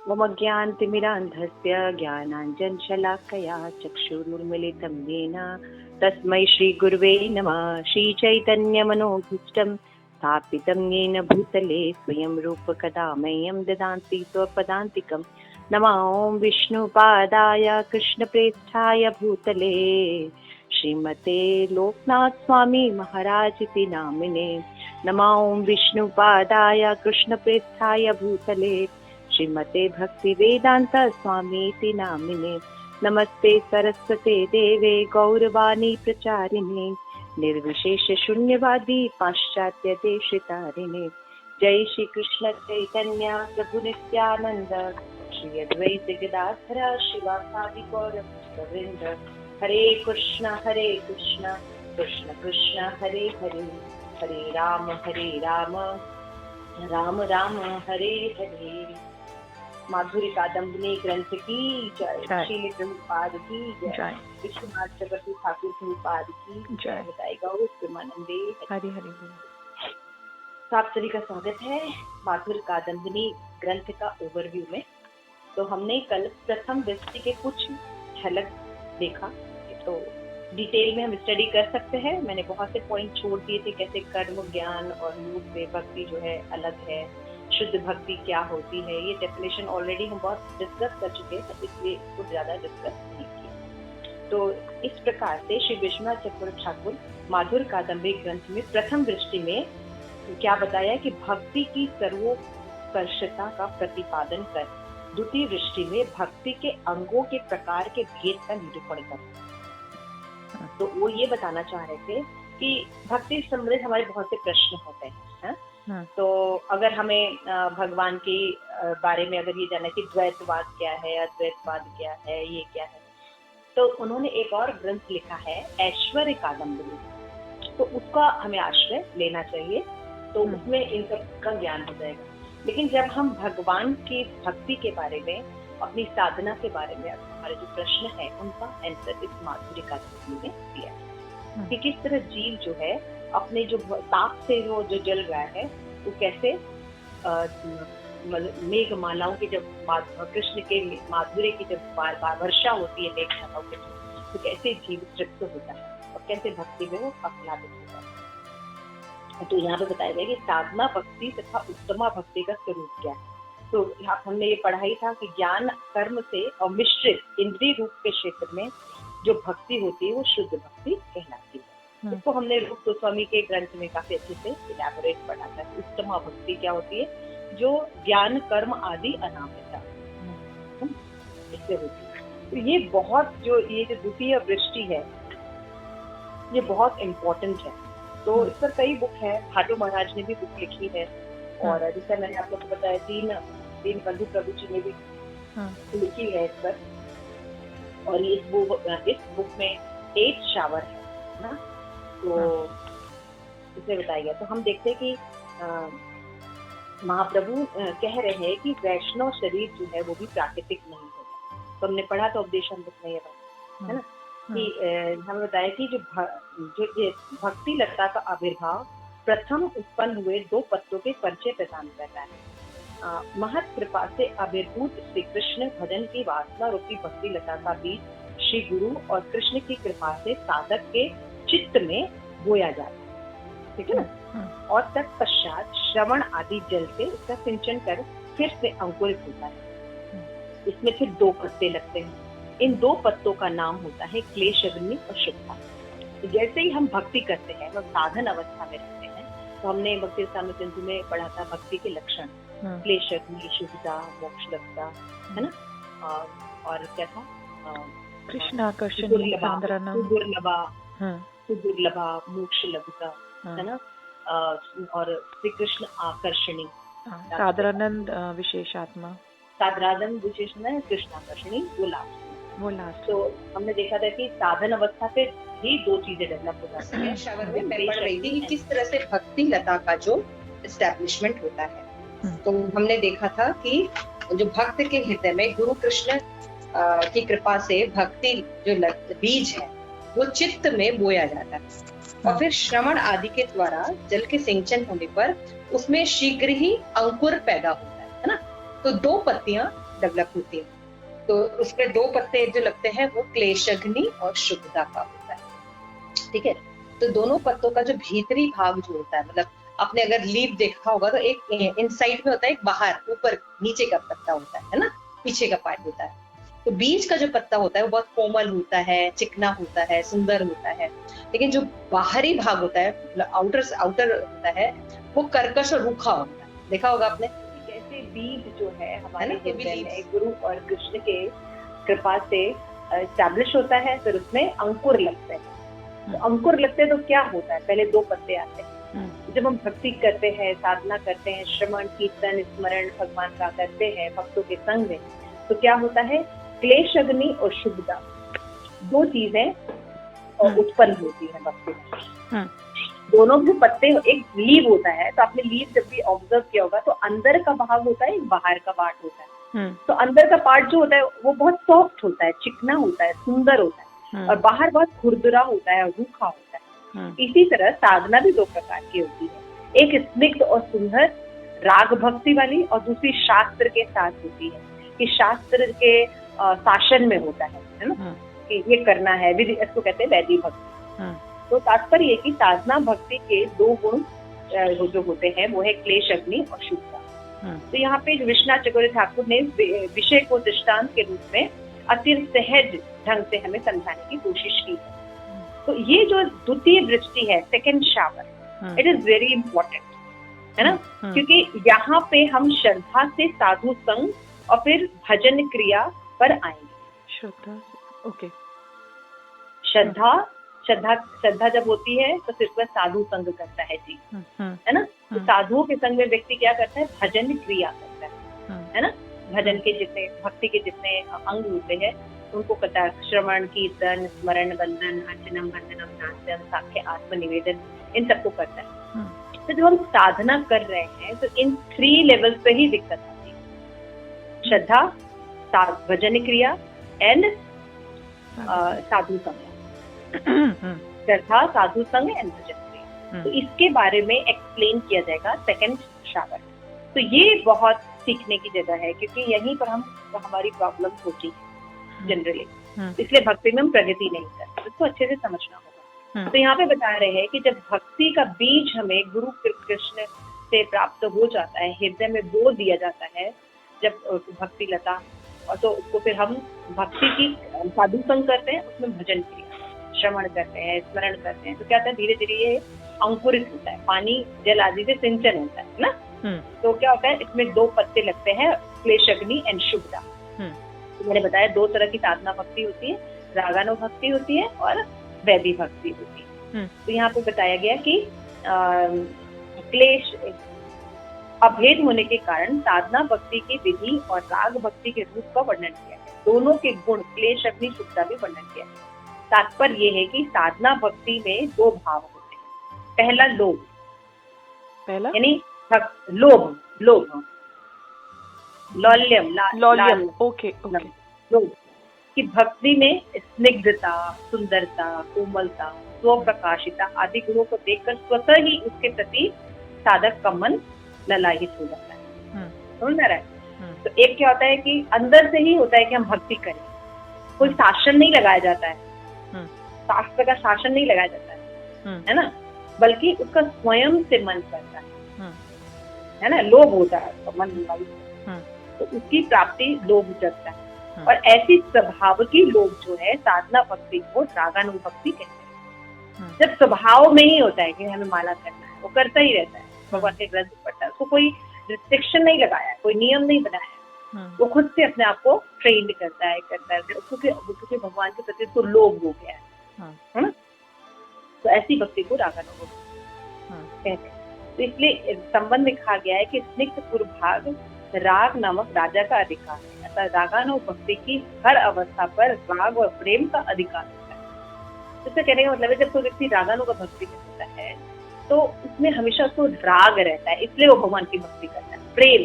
ममज्ञानतिमिरान्धस्य ज्ञानाञ्जनशलाकया चक्षुरुन्मिलितं येन तस्मै श्रीगुरुवे नमः। श्रीचैतन्यमनोभीष्टं स्थापितं येन भूतले स्वयं रूपकदा मह्यं ददाति स्वपदान्तिकं। नमः ॐ विष्णुपादाय कृष्णप्रेष्ठाय भूतले श्रीमते लोकनाथ स्वामी महाराज इति नामिने। नमः ॐ विष्णुपादाय कृष्णप्रेष्ठाय भूतले श्रीमते भक्ति वेदांत स्वामी इति नामिने। नमस्ते सरस्वते देवे गौरवाणी प्रचारिणे निर्विशेष शून्यवादी पाश्चात्य देशतारिणे। जय श्री कृष्ण चैतन्य प्रभु नित्यानंद श्री अद्वैत गदाधर शिवासादि गौर भक्तवृंद। हरे कृष्ण कृष्ण कृष्ण हरे हरे, हरे राम राम राम हरे हरे। माधुरी कादम्बिनी ग्रंथ की जय। श्री प्रभुपाद की जय। विश्वनाथ चक्रवर्ती ठाकुर प्रभुपाद की जय। बताएगा उस प्रेमानंदे हरि हरि। तो आप सभी का स्वागत है माधुरी कादम्बिनी ग्रंथ का ओवरव्यू में। तो हमने कल प्रथम दृष्टि के कुछ झलक देखा, तो डिटेल में हम स्टडी कर सकते हैं। मैंने बहुत से पॉइंट छोड़ दिए थे, कैसे कर्म ज्ञान और योग से भक्ति जो है अलग है, शुद्ध भक्ति क्या होती है, ये डेफिनेशन ऑलरेडी हम बहुत डिस्कस कर चुके हैं, इसलिए कुछ ज्यादा डिस्कस नहीं किया। तो इस प्रकार से श्री विश्वनाथ चक्रवर्ती ठाकुर माधुरी कादम्बिनी ग्रंथ में प्रथम दृष्टि में क्या बताया कि भक्ति की सर्वोत्कर्षता का प्रतिपादन कर द्वितीय दृष्टि में भक्ति के अंगों के प्रकार के भेद का निरूपण कर। तो वो ये बताना चाह रहे थे कि भक्ति संबंधित हमारे बहुत से प्रश्न होते हैं। तो अगर हमें भगवान के बारे में अगर ये जानना कि द्वैतवाद क्या है, अद्वैतवाद क्या है, ये क्या है, तो उन्होंने एक और ग्रंथ लिखा है ऐश्वर्य कादम्बिनी, तो उसका हमें आश्रय लेना चाहिए। तो उसमें इन सब का ज्ञान हो जाएगा। लेकिन जब हम भगवान की भक्ति के बारे में, अपनी साधना के बारे में हमारे जो प्रश्न है उनका आंसर इस माधुरी कादम्बिनी में दिया है कि किस तरह जीव जो है अपने जो ताप से जो जल रहा है वो कैसे मेघमालाओं की जब कृष्ण के माधुर्य की जब बार बार वर्षा होती है मेघमालाओं के, तो कैसे जीव तृप्त होता है और कैसे भक्ति में वो आह्लादित होता है। तो यहाँ पे बताया गया कि साधना भक्ति तथा उत्तमा भक्ति का स्वरूप क्या है। तो यहाँ हमने ये पढ़ा ही था कि ज्ञान कर्म से और मिश्रित इंद्रिय रूप के क्षेत्र में जो भक्ति होती है वो शुद्ध भक्ति कहलाती है। इसको हमने रूप गोस्वामी के ग्रंथ में काफी अच्छे से इलैबोरेट पढ़ा था। उत्तमा भक्ति क्या होती है, जो ज्ञान कर्म आदि अनामिका इससे होती है। तो ये बहुत जो द्वितीय दृष्टि है ये बहुत इम्पोर्टेंट है। तो इस पर कई बुक है, खाटू महाराज ने भी बुक लिखी है, और जैसे मैंने आप लोग को बताया तीन बंधु प्रभु जी ने भी लिखी है इस पर। और इस बुक में 8 शावर है ना, तो इसे बताया गया। तो हम देखते हैं कि महाप्रभु कह रहे हैं कि वैष्णव शरीर जो है वो भी प्राकृतिक नहीं होता। तो हमने पढ़ा तो उपदेशामृत में ये बात है ना, कि हमें बताया कि जो ये भक्ति लता का आविर्भाव प्रथम उत्पन्न हुए 2 पत्तों के परिचय प्रदान करता है। महत कृपा से आविर्भूत श्री कृष्ण भजन की वासना रूपी भक्ति लता का बीज श्री गुरु और कृष्ण की कृपा से साधक के चित्त में बोया जाता है, ठीक है ना। और तत्पश्चात श्रवण आदि जल से उसका सिंचन कर फिर से अंकुरित होता है। इसमें फिर 2 पत्ते लगते हैं। इन 2 पत्तों का नाम होता है क्लेश अग्नि और शुभता। जैसे ही हम भक्ति करते हैं, हम साधन अवस्था में रहते हैं, तो हमने भक्ति साम्य सिंधु में पढ़ा था भक्ति के लक्षण, क्लेश अग्नि, शुभता, मोक्ष लभता, है ना। और क्या था, कृष्णाकर्षण, सुदुर्लभा, मोक्ष लभता, है ना। और श्री कृष्ण आकर्षणी, साधारानंद विशेषात्मा, साधारानंद विशेषण है, कृष्णाकर्षणी वो लास्ट। तो हमने देखा था कि साधन अवस्था पे ही 2 चीजें डेवलप हो जाती हैं। शावर में मैं पढ़ रही थी कि किस तरह से भक्ति लता का जो एस्टैब्लिशमेंट होता है। तो हमने देखा था कि जो भक्त के हृदय में गुरु कृष्ण की कृपा से भक्ति जो बीज है वो चित्त में बोया जाता है, और फिर श्रवण आदि के द्वारा जल के सिंचन होने पर उसमें शीघ्र ही अंकुर पैदा होता है ना। तो 2 पत्तियां डेवलप होती है। तो उसमें 2 पत्ते जो लगते हैं वो क्लेशग्नि और शुभदा का होता है। ठीक है, तो दोनों पत्तों का जो भीतरी भाग जो होता है, मतलब आपने अगर लीफ देखा होगा तो एक इनसाइड में होता है, एक बाहर ऊपर नीचे का पत्ता होता है ना, पीछे का पार्ट होता है। तो बीच का जो पत्ता होता है वो बहुत कोमल होता है, चिकना होता है, सुंदर होता है। लेकिन जो बाहरी भाग होता है, मतलब आउटर होता है, वो कर्कश और रूखा होता है। देखा होगा आपने कैसे बीज जो है हमारे हृदय में गुरु और कृष्ण के कृपा से एस्टैब्लिश होता है, फिर उसमें अंकुर लगते हैं। तो अंकुर लगते हैं तो क्या होता है, पहले 2 पत्ते आते हैं। जब हम भक्ति करते हैं, साधना करते हैं, श्रवण कीर्तन स्मरण भगवान का करते हैं भक्तों के संग में, तो क्या होता है, क्लेश अग्नि और शुभदा 2 चीजें उत्पन्न होती है भक्ति में। दोनों भी पत्ते, एक लीव होता है, तो आपने लीव जब भी ऑब्जर्व किया होगा तो अंदर का भाग होता है, एक बाहर का पार्ट होता है। तो अंदर का पार्ट जो होता है वो बहुत सॉफ्ट होता है, चिकना होता है, सुंदर होता है, और बाहर बहुत खुरदुरा होता है और रूखा होता है। इसी तरह साधना भी 2 प्रकार की होती है, एक स्निग्ध और सुंदर राग भक्ति वाली, और दूसरी शास्त्र के साथ होती है, कि शास्त्र के शासन में होता है ना, कि ये करना है, विधि, इसको कहते हैं वैदिक भक्ति। तो तात्पर्य ये कि साधना भक्ति के 2 गुण जो होते हैं वो है क्लेश अग्नि और शुभदा। तो यहाँ पे विश्वनाथ चक्रवर्ती ठाकुर ने विषय को दृष्टांत के रूप में अत्यंत सहज ढंग से हमें समझाने की कोशिश की है। तो ये जो द्वितीय दृष्टि है, second shower, it is very important, है ना, क्योंकि यहाँ पे हम श्रद्धा से साधु संग और फिर भजन क्रिया पर आएंगे। ओके, श्रद्धा जब होती है तो फिर वह साधु संग करता है जी, है ना। तो साधुओं के संग में व्यक्ति क्या करता है, भजन क्रिया करता है ना। भजन के जितने, भक्ति के जितने अंग होते हैं उनको करता है, श्रवण कीर्तन स्मरण वंदन अर्चनम वंदनम नाट्यम साख्य आत्मनिवेदन, इन सबको करता है। तो जब हम साधना कर रहे हैं तो इन 3 लेवल्स पे ही दिक्कत आती है, श्रद्धा, भजन क्रिया एंड साधु संग। श्रद्धा, साधु संग एंड भजन क्रिया। तो इसके बारे में एक्सप्लेन किया जाएगा सेकंड शावर। तो ये बहुत सीखने की जगह है, क्योंकि यहीं पर हमारी प्रॉब्लम होती है जनरली, इसलिए भक्ति में हम प्रगति नहीं करते, इसको अच्छे से समझना होगा। तो यहाँ पे बता रहे हैं कि जब भक्ति का बीज हमें गुरु कृष्ण से प्राप्त हो जाता है, हृदय में बो दिया जाता है जब भक्ति लता, और तो उसको फिर हम भक्ति की साधु संग करते हैं, उसमें भजन क्रिया, श्रवण करते हैं, स्मरण करते हैं, तो क्या होता है, धीरे धीरे ये अंकुरित होता है, पानी जल आदि से सिंचन होता है ना। तो क्या होता है, इसमें 2 पत्ते लगते हैं, क्लेश अग्नि एंड शुभदा। तो मैंने बताया 2 तरह की साधना भक्ति होती है, रागानु भक्ति होती है और वैदिक भक्ति होती है। तो यहाँ पे बताया गया कि क्लेश अभेद होने के कारण साधना भक्ति की विधि और राग भक्ति के रूप का वर्णन किया है। दोनों के गुण क्लेश अग्नि शुभदा भी वर्णन किया है। तात्पर्य ये है कि साधना भक्ति में 2 भाव होते हैं। पहला लोभ, यानी लोभ, लौल्यम, ओके, लोभ, कि भक्ति में स्निग्धता, सुंदरता, कोमलता, स्वप्रकाशिता आदि गुणों को देखकर स्वतः ही उसके प्रति साधक का मन ललायित हो जाता है। समझ में आ रहा है? तो एक क्या होता है कि अंदर से ही होता है कि हम भक्ति करें, कोई शासन नहीं लगाया जाता है, शास्त्र का शासन नहीं लगाया जाता है ना, बल्कि उसका स्वयं से मन करता है ना, लोभ होता है तो मन तो उसकी प्राप्ति लोभ जगता है। और ऐसी स्वभाव की लोभ जो है साधना भक्ति को रागानुभक्ति कहते हैं। जब स्वभाव में ही होता है कि हमें माला करना है, वो करता ही रहता है, भगवान के ग्रंथ पढ़ता है, उसको कोई रिस्ट्रिक्शन नहीं लगाया, कोई नियम नहीं बनाया, वो खुद से अपने आप को ट्रेंड करता है क्योंकि भगवान के प्रति उसको लोभ हो गया है ना। तो ऐसी भक्ति को रागानुभक्ति कहते हैं। तो इसलिए संबंध में कहा गया है कि स्निग्ध पूर्वभाग राग नामक राजा का अधिकार है, अतः रागानुभक्ति की हर अवस्था पर राग और प्रेम का अधिकार होता है। इससे कहने का मतलब है जब कोई व्यक्ति रागानु का भक्ति करता है तो उसमें हमेशा उसको राग रहता है, इसलिए वो भगवान की भक्ति करता है, प्रेम,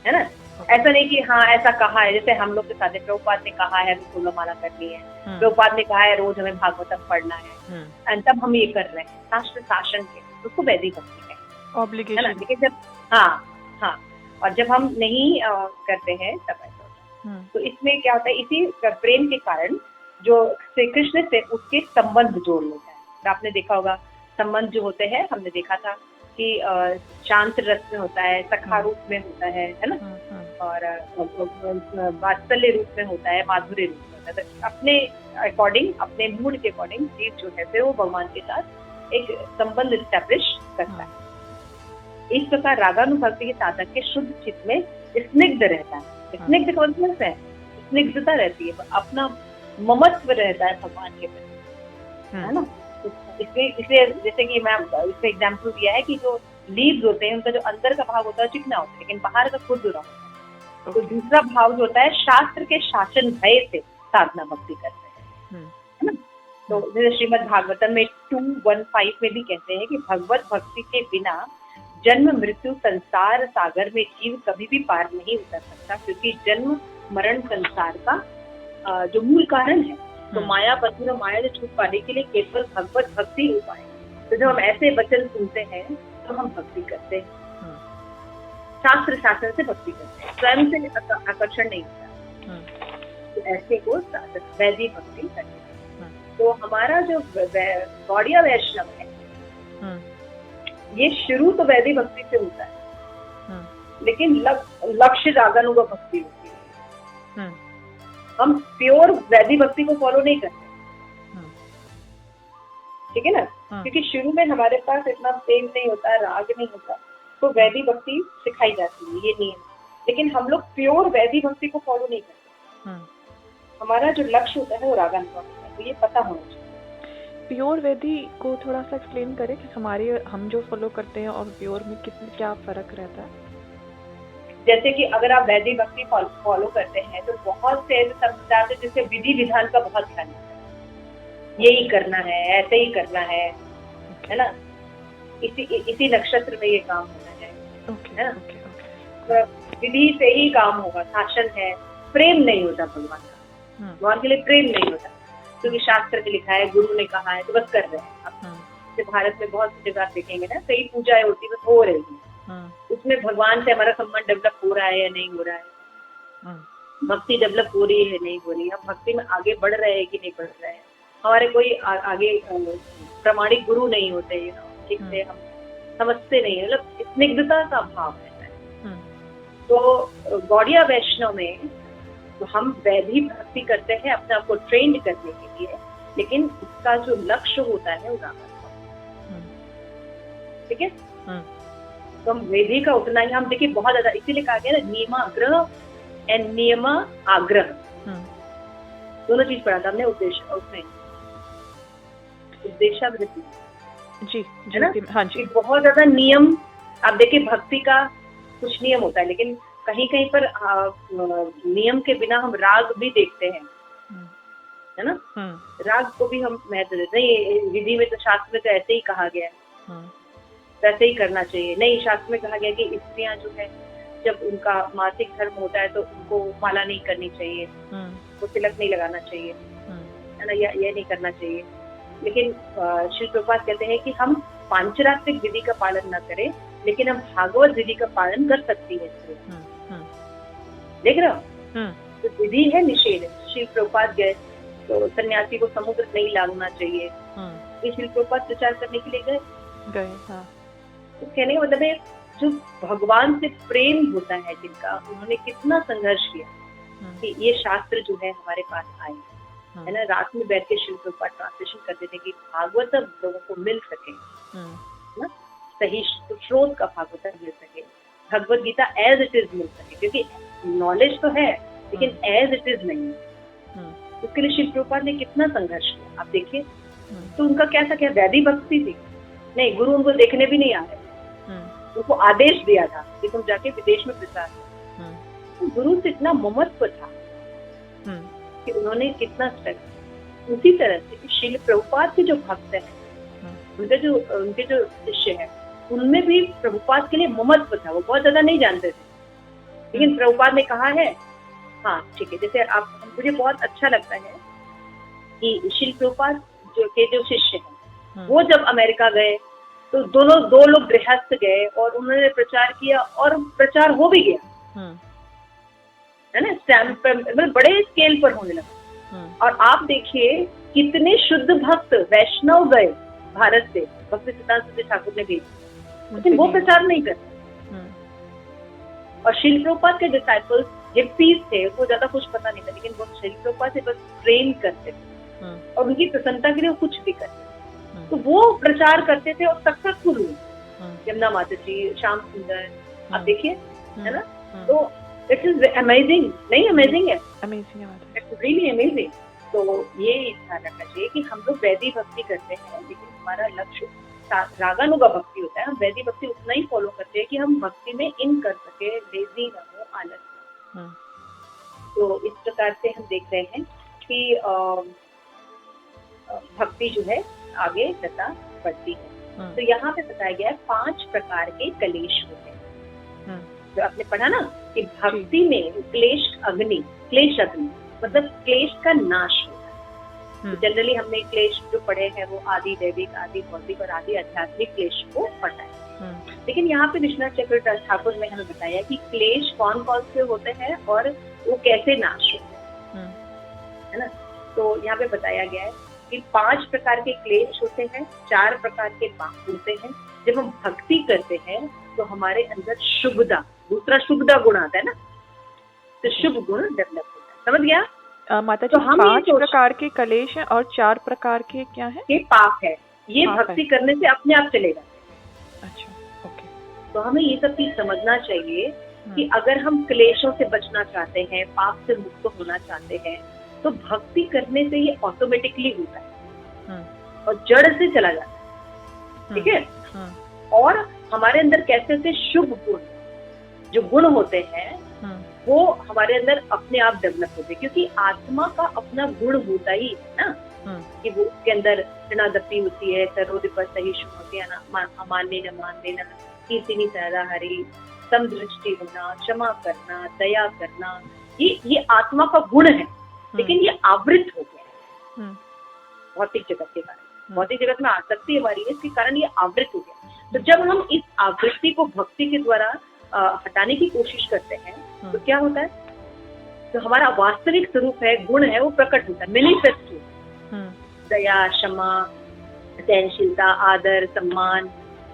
है ना। ऐसा नहीं कि हाँ ऐसा कहा है, जैसे हम लोग के साथ प्रभुपाद ने कहा है हमें फूलमाला करनी है, प्रभुपाद ने कहा है रोज हमें भागवतम पढ़ना है, एंड तब हम ये कर रहे हैं शास्त्र शासन के, उसको वैदिक भक्ति है, ऑब्लिगेशन। लेकिन जब हाँ और जब हम नहीं करते हैं तब ऐसा होता है। तो इसमें क्या होता है, इसी प्रेम के कारण जो श्री कृष्ण से उसके संबंध जोड़ लेता है। तो आपने देखा होगा संबंध जो होते हैं, हमने देखा था कि शांत रस में होता है, सखा रूप में होता है ना, और वात्सल्य रूप में होता है, माधुर्य रूप में होता है। तो अपने अकॉर्डिंग, अपने मूड के अकॉर्डिंग जीव जो है फिर वो भगवान के साथ एक संबंध स्टैब्लिश करता है। इस प्रकार रागानुभक्ति के साधक के शुद्ध चित्त में स्निग्ध रहता है। स्निग्ध कौन सा है? स्निग्धता रहती है, अपना ममत्व रहता है भगवान के प्रति, है ना। इसलिए जैसे कि मैं इसका एग्जाम्पल दिया है कि जो लीव्स होते हैं उनका जो अंदर का भाव होता है चिकना होता है, लेकिन बाहर का खुरदुरा होता है। तो दूसरा भाव जो होता है, शास्त्र के शासन भय से साधना भक्ति करते हैं, है ना। तो जैसे श्रीमद् भागवतम में 2:1-5 में भी कहते हैं कि भगवत भक्ति के बिना जन्म मृत्यु संसार सागर में जीव कभी भी पार नहीं उतर सकता, क्योंकि जन्म मरण संसार का जो मूल कारण है। तो माया बंधन और माया से छूट पाने के लिए केवल भगवत भक्ति उपाय। तो जब हम ऐसे वचन सुनते हैं तो हम भक्ति करते हैं, शास्त्र शासन से भक्ति करते हैं, स्वयं से आकर्षण नहीं होता। तो ऐसे को वैदिक भक्ति करते हैं। तो हमारा जो गौड़िया वैष्णव है, ये शुरू तो वैदिक भक्ति से होता है, लेकिन लक्ष्य रागानुगा भक्ति होती है। हम प्योर वैदिक भक्ति को फॉलो नहीं करते, ठीक है ना, क्योंकि शुरू में हमारे पास इतना प्रेम नहीं होता, राग नहीं होता, तो वैदिक भक्ति सिखाई जाती है, ये नियम। लेकिन हम लोग प्योर वैदिक भक्ति को फॉलो नहीं करते। हमारा जो लक्ष्य होता है वो रागानुगा होता है, तो ये पता होना चाहिए। प्योर वैदी को थोड़ा सा एक्सप्लेन करें कि हम जो फॉलो करते हैं और प्योर में क्या फर्क रहता है। जैसे कि अगर आप वैदिक भक्ति फॉलो करते हैं तो बहुत से ऐसे संप्रदाय हैं जिससे विधि विधान का बहुत ध्यान है, यही करना है, ऐसे ही करना है ना, इसी नक्षत्र में ये काम होना है ना, विधि से ही काम होगा, शासन है। प्रेम नहीं होता भगवान का, भगवान के लिए प्रेम नहीं होता, क्योंकि शास्त्र में लिखा है, गुरु ने कहा है, तो बस कर रहे हैं। आप भारत में बहुत सी जगह देखेंगे ना, कई पूजाएं होती बस हो रही है, उसमें भगवान से हमारा संबंध डेवलप हो रहा है या नहीं हो रहा है, भक्ति डेवलप हो रही है नहीं हो रही है, हम भक्ति में आगे बढ़ रहे हैं कि नहीं बढ़ रहे हैं। हमारे कोई आगे प्रामाणिक गुरु नहीं होते, ठीक से हम समझते नहीं, मतलब स्निग्धता का भाव रहता है। तो गौड़िया वैष्णव में तो हम वैदिक भक्ति करते हैं अपने आप को ट्रेंड करने के लिए, लेकिन इसका जो लक्ष्य होता है वो रागानुगा, ठीक है। तो हम वेदी का उतना ही, हम देखिए बहुत ज्यादा, इसीलिए कहा गया ना नियमाग्रह एंड नियम आग्रह, दोनों चीज पढ़ा था हमने उद्देश्य, उसमें उद्देशावृत्ति जी है ना। हाँ जी, बहुत ज्यादा नियम, आप देखिए भक्ति का कुछ नियम होता है, लेकिन कहीं कहीं पर नियम के बिना हम राग भी देखते हैं, है ना। राग को भी हम महत्व देते हैं। विधि में तो शास्त्र में तो ऐसे ही कहा गया है, वैसे ही करना चाहिए। नहीं, शास्त्र में कहा गया कि स्त्रियां जो है जब उनका मासिक धर्म होता है तो उनको माला नहीं करनी चाहिए, वो तिलक नहीं लगाना चाहिए, है ना, ये नहीं करना चाहिए। लेकिन श्री प्रभुपाद कहते हैं कि हम पांचरात्रिक विधि का पालन न करें, लेकिन हम भागवत विधि का पालन कर सकती है। देख रहे हो, तो विधि है निषेध। श्री प्रभुपाद गए तो सन्यासी को समुद्र नहीं लागना चाहिए, ये श्री प्रभुपाद प्रचार करने के लिए गए। तो कहने का मतलब है, जो भगवान से प्रेम होता है जिनका, उन्होंने कितना संघर्ष किया कि ये शास्त्र जो है हमारे पास आए, है ना। रात में बैठ के श्री प्रभुपाद ट्रांसलेशन करते थे कि भागवत लोगों को मिल सके, ना, सही स्रोत का भागवत मिल सके, Bhagavad Gita as it is मिल सके, क्योंकि नॉलेज तो है लेकिन एज इट इज नहीं है। उसके लिए श्री प्रभुपाद ने कितना संघर्ष किया, आप देखिए। तो उनका क्या था, क्या वैदिक भक्ति थी? नहीं, गुरु उनको देखने भी नहीं आ रहे, उनको आदेश दिया था कि तुम जाके विदेश में प्रचार करो। तो गुरु से इतना ममत्व था कि उन्होंने कितना स्ट्रगल। उसी तरह से श्रील प्रभुपाद के जो भक्त हैं, उनके जो शिष्य हैं, उनमें भी प्रभुपाद के लिए ममत्व था। वो बहुत ज्यादा नहीं जानते थे, लेकिन प्रभुपाद ने कहा है, हाँ ठीक है। जैसे आप, मुझे बहुत अच्छा लगता है कि श्रील प्रभुपाद जो शिष्य हैं, वो जब अमेरिका गए तो दो लोग गृहस्थ गए और उन्होंने प्रचार किया और प्रचार हो भी गया, है ना, स्टैम्प पर, मतलब बड़े स्केल पर होने लगा। और आप देखिए कितने शुद्ध भक्त वैष्णव गए भारत से, भक्ति सिद्धांत सरस्वती ठाकुर ने भेजे, लेकिन वो प्रचार नहीं करते। और श्रील प्रभुपाद के डिसाइपल्स हिप्पीज थे, वो ज्यादा कुछ पता नहीं था, लेकिन वो श्रील प्रभुपाद से बस ट्रेन करते थे और उनकी प्रसन्नता के लिए वो कुछ भी करते थे। तो वो प्रचार करते थे और सक्सेसफुल हुए। यमुना माता जी, श्याम सुंदर, आप देखिए, है ना। तो इट इज अमेजिंग, नहीं अमेजिंग है, इट्स रियली अमेजिंग। तो ये ध्यान रखना चाहिए कि हम लोग वैदिक भक्ति करते हैं, लेकिन हमारा लक्ष्य रागानुगा भक्ति होता है। हम वैदिक भक्ति उतना ही फॉलो करते हैं कि हम भक्ति में इन कर सके, लेजी ना हो, आलस ना हो। तो इस प्रकार से हम देख रहे हैं कि भक्ति जो है आगे लता बढ़ती है। तो यहाँ पे बताया गया है 5 प्रकार के क्लेश होते हैं। तो आपने पढ़ा ना कि भक्ति में क्लेश अग्नि मतलब क्लेश का नाश होता है। जनरली हमने क्लेश जो पढ़े हैं वो आदि दैविक, आदि भौतिक और आदि आध्यात्मिक क्लेश को पढ़ा है। लेकिन यहाँ पे विश्वनाथ चक्र ठाकुर ने हमें बताया कि क्लेश कौन कौन से होते हैं और वो कैसे नाश होते हैं, है ना। तो यहाँ पे बताया गया है कि 5 प्रकार के क्लेश होते हैं, 4 प्रकार के पाप होते हैं। जब हम भक्ति करते हैं तो हमारे अंदर शुभदा, दूसरा शुभदा गुण आता है ना, तो शुभ गुण डेवलप होता है। समझ गया माता जी? तो 5 प्रकार के कलेश हैं और 4 प्रकार के क्या है? ये पाप है, ये भक्ति करने से अपने आप चले जाते हैं। अच्छा, ओके। तो हमें ये सब चीज समझना चाहिए कि अगर हम क्लेशों से बचना चाहते हैं, पाप से मुक्त होना चाहते हैं, तो भक्ति करने से ये ऑटोमेटिकली होता है और जड़ से चला जाता है। ठीक है। और हमारे अंदर कैसे से शुभ गुण, जो गुण होते हैं वो हमारे अंदर अपने आप डेवलप होते हैं, क्योंकि आत्मा का अपना गुण होता ही है ना, कि वो उसके अंदर ऋणादपि होती है, सर्वोदिपर सहिष्णु होती है ना, अमान्य न मान लेना, कीर्तिनी सहरा हरि, समदृष्टि होना, क्षमा करना, दया करना, ये आत्मा का गुण है। लेकिन ये आवृत हो गया है भौतिक जगत के कारण। भौतिक जगत में आसक्ति हमारी है, इसके कारण ये आवृत हो गया। तो जब हम इस आवृत्ति को भक्ति के द्वारा हटाने की कोशिश करते हैं तो क्या होता है, तो हमारा वास्तविक स्वरूप है, गुण है, वो प्रकट होता है, मैनिफेस्ट होता है। दया, क्षमा, सहनशीलता, आदर, सम्मान,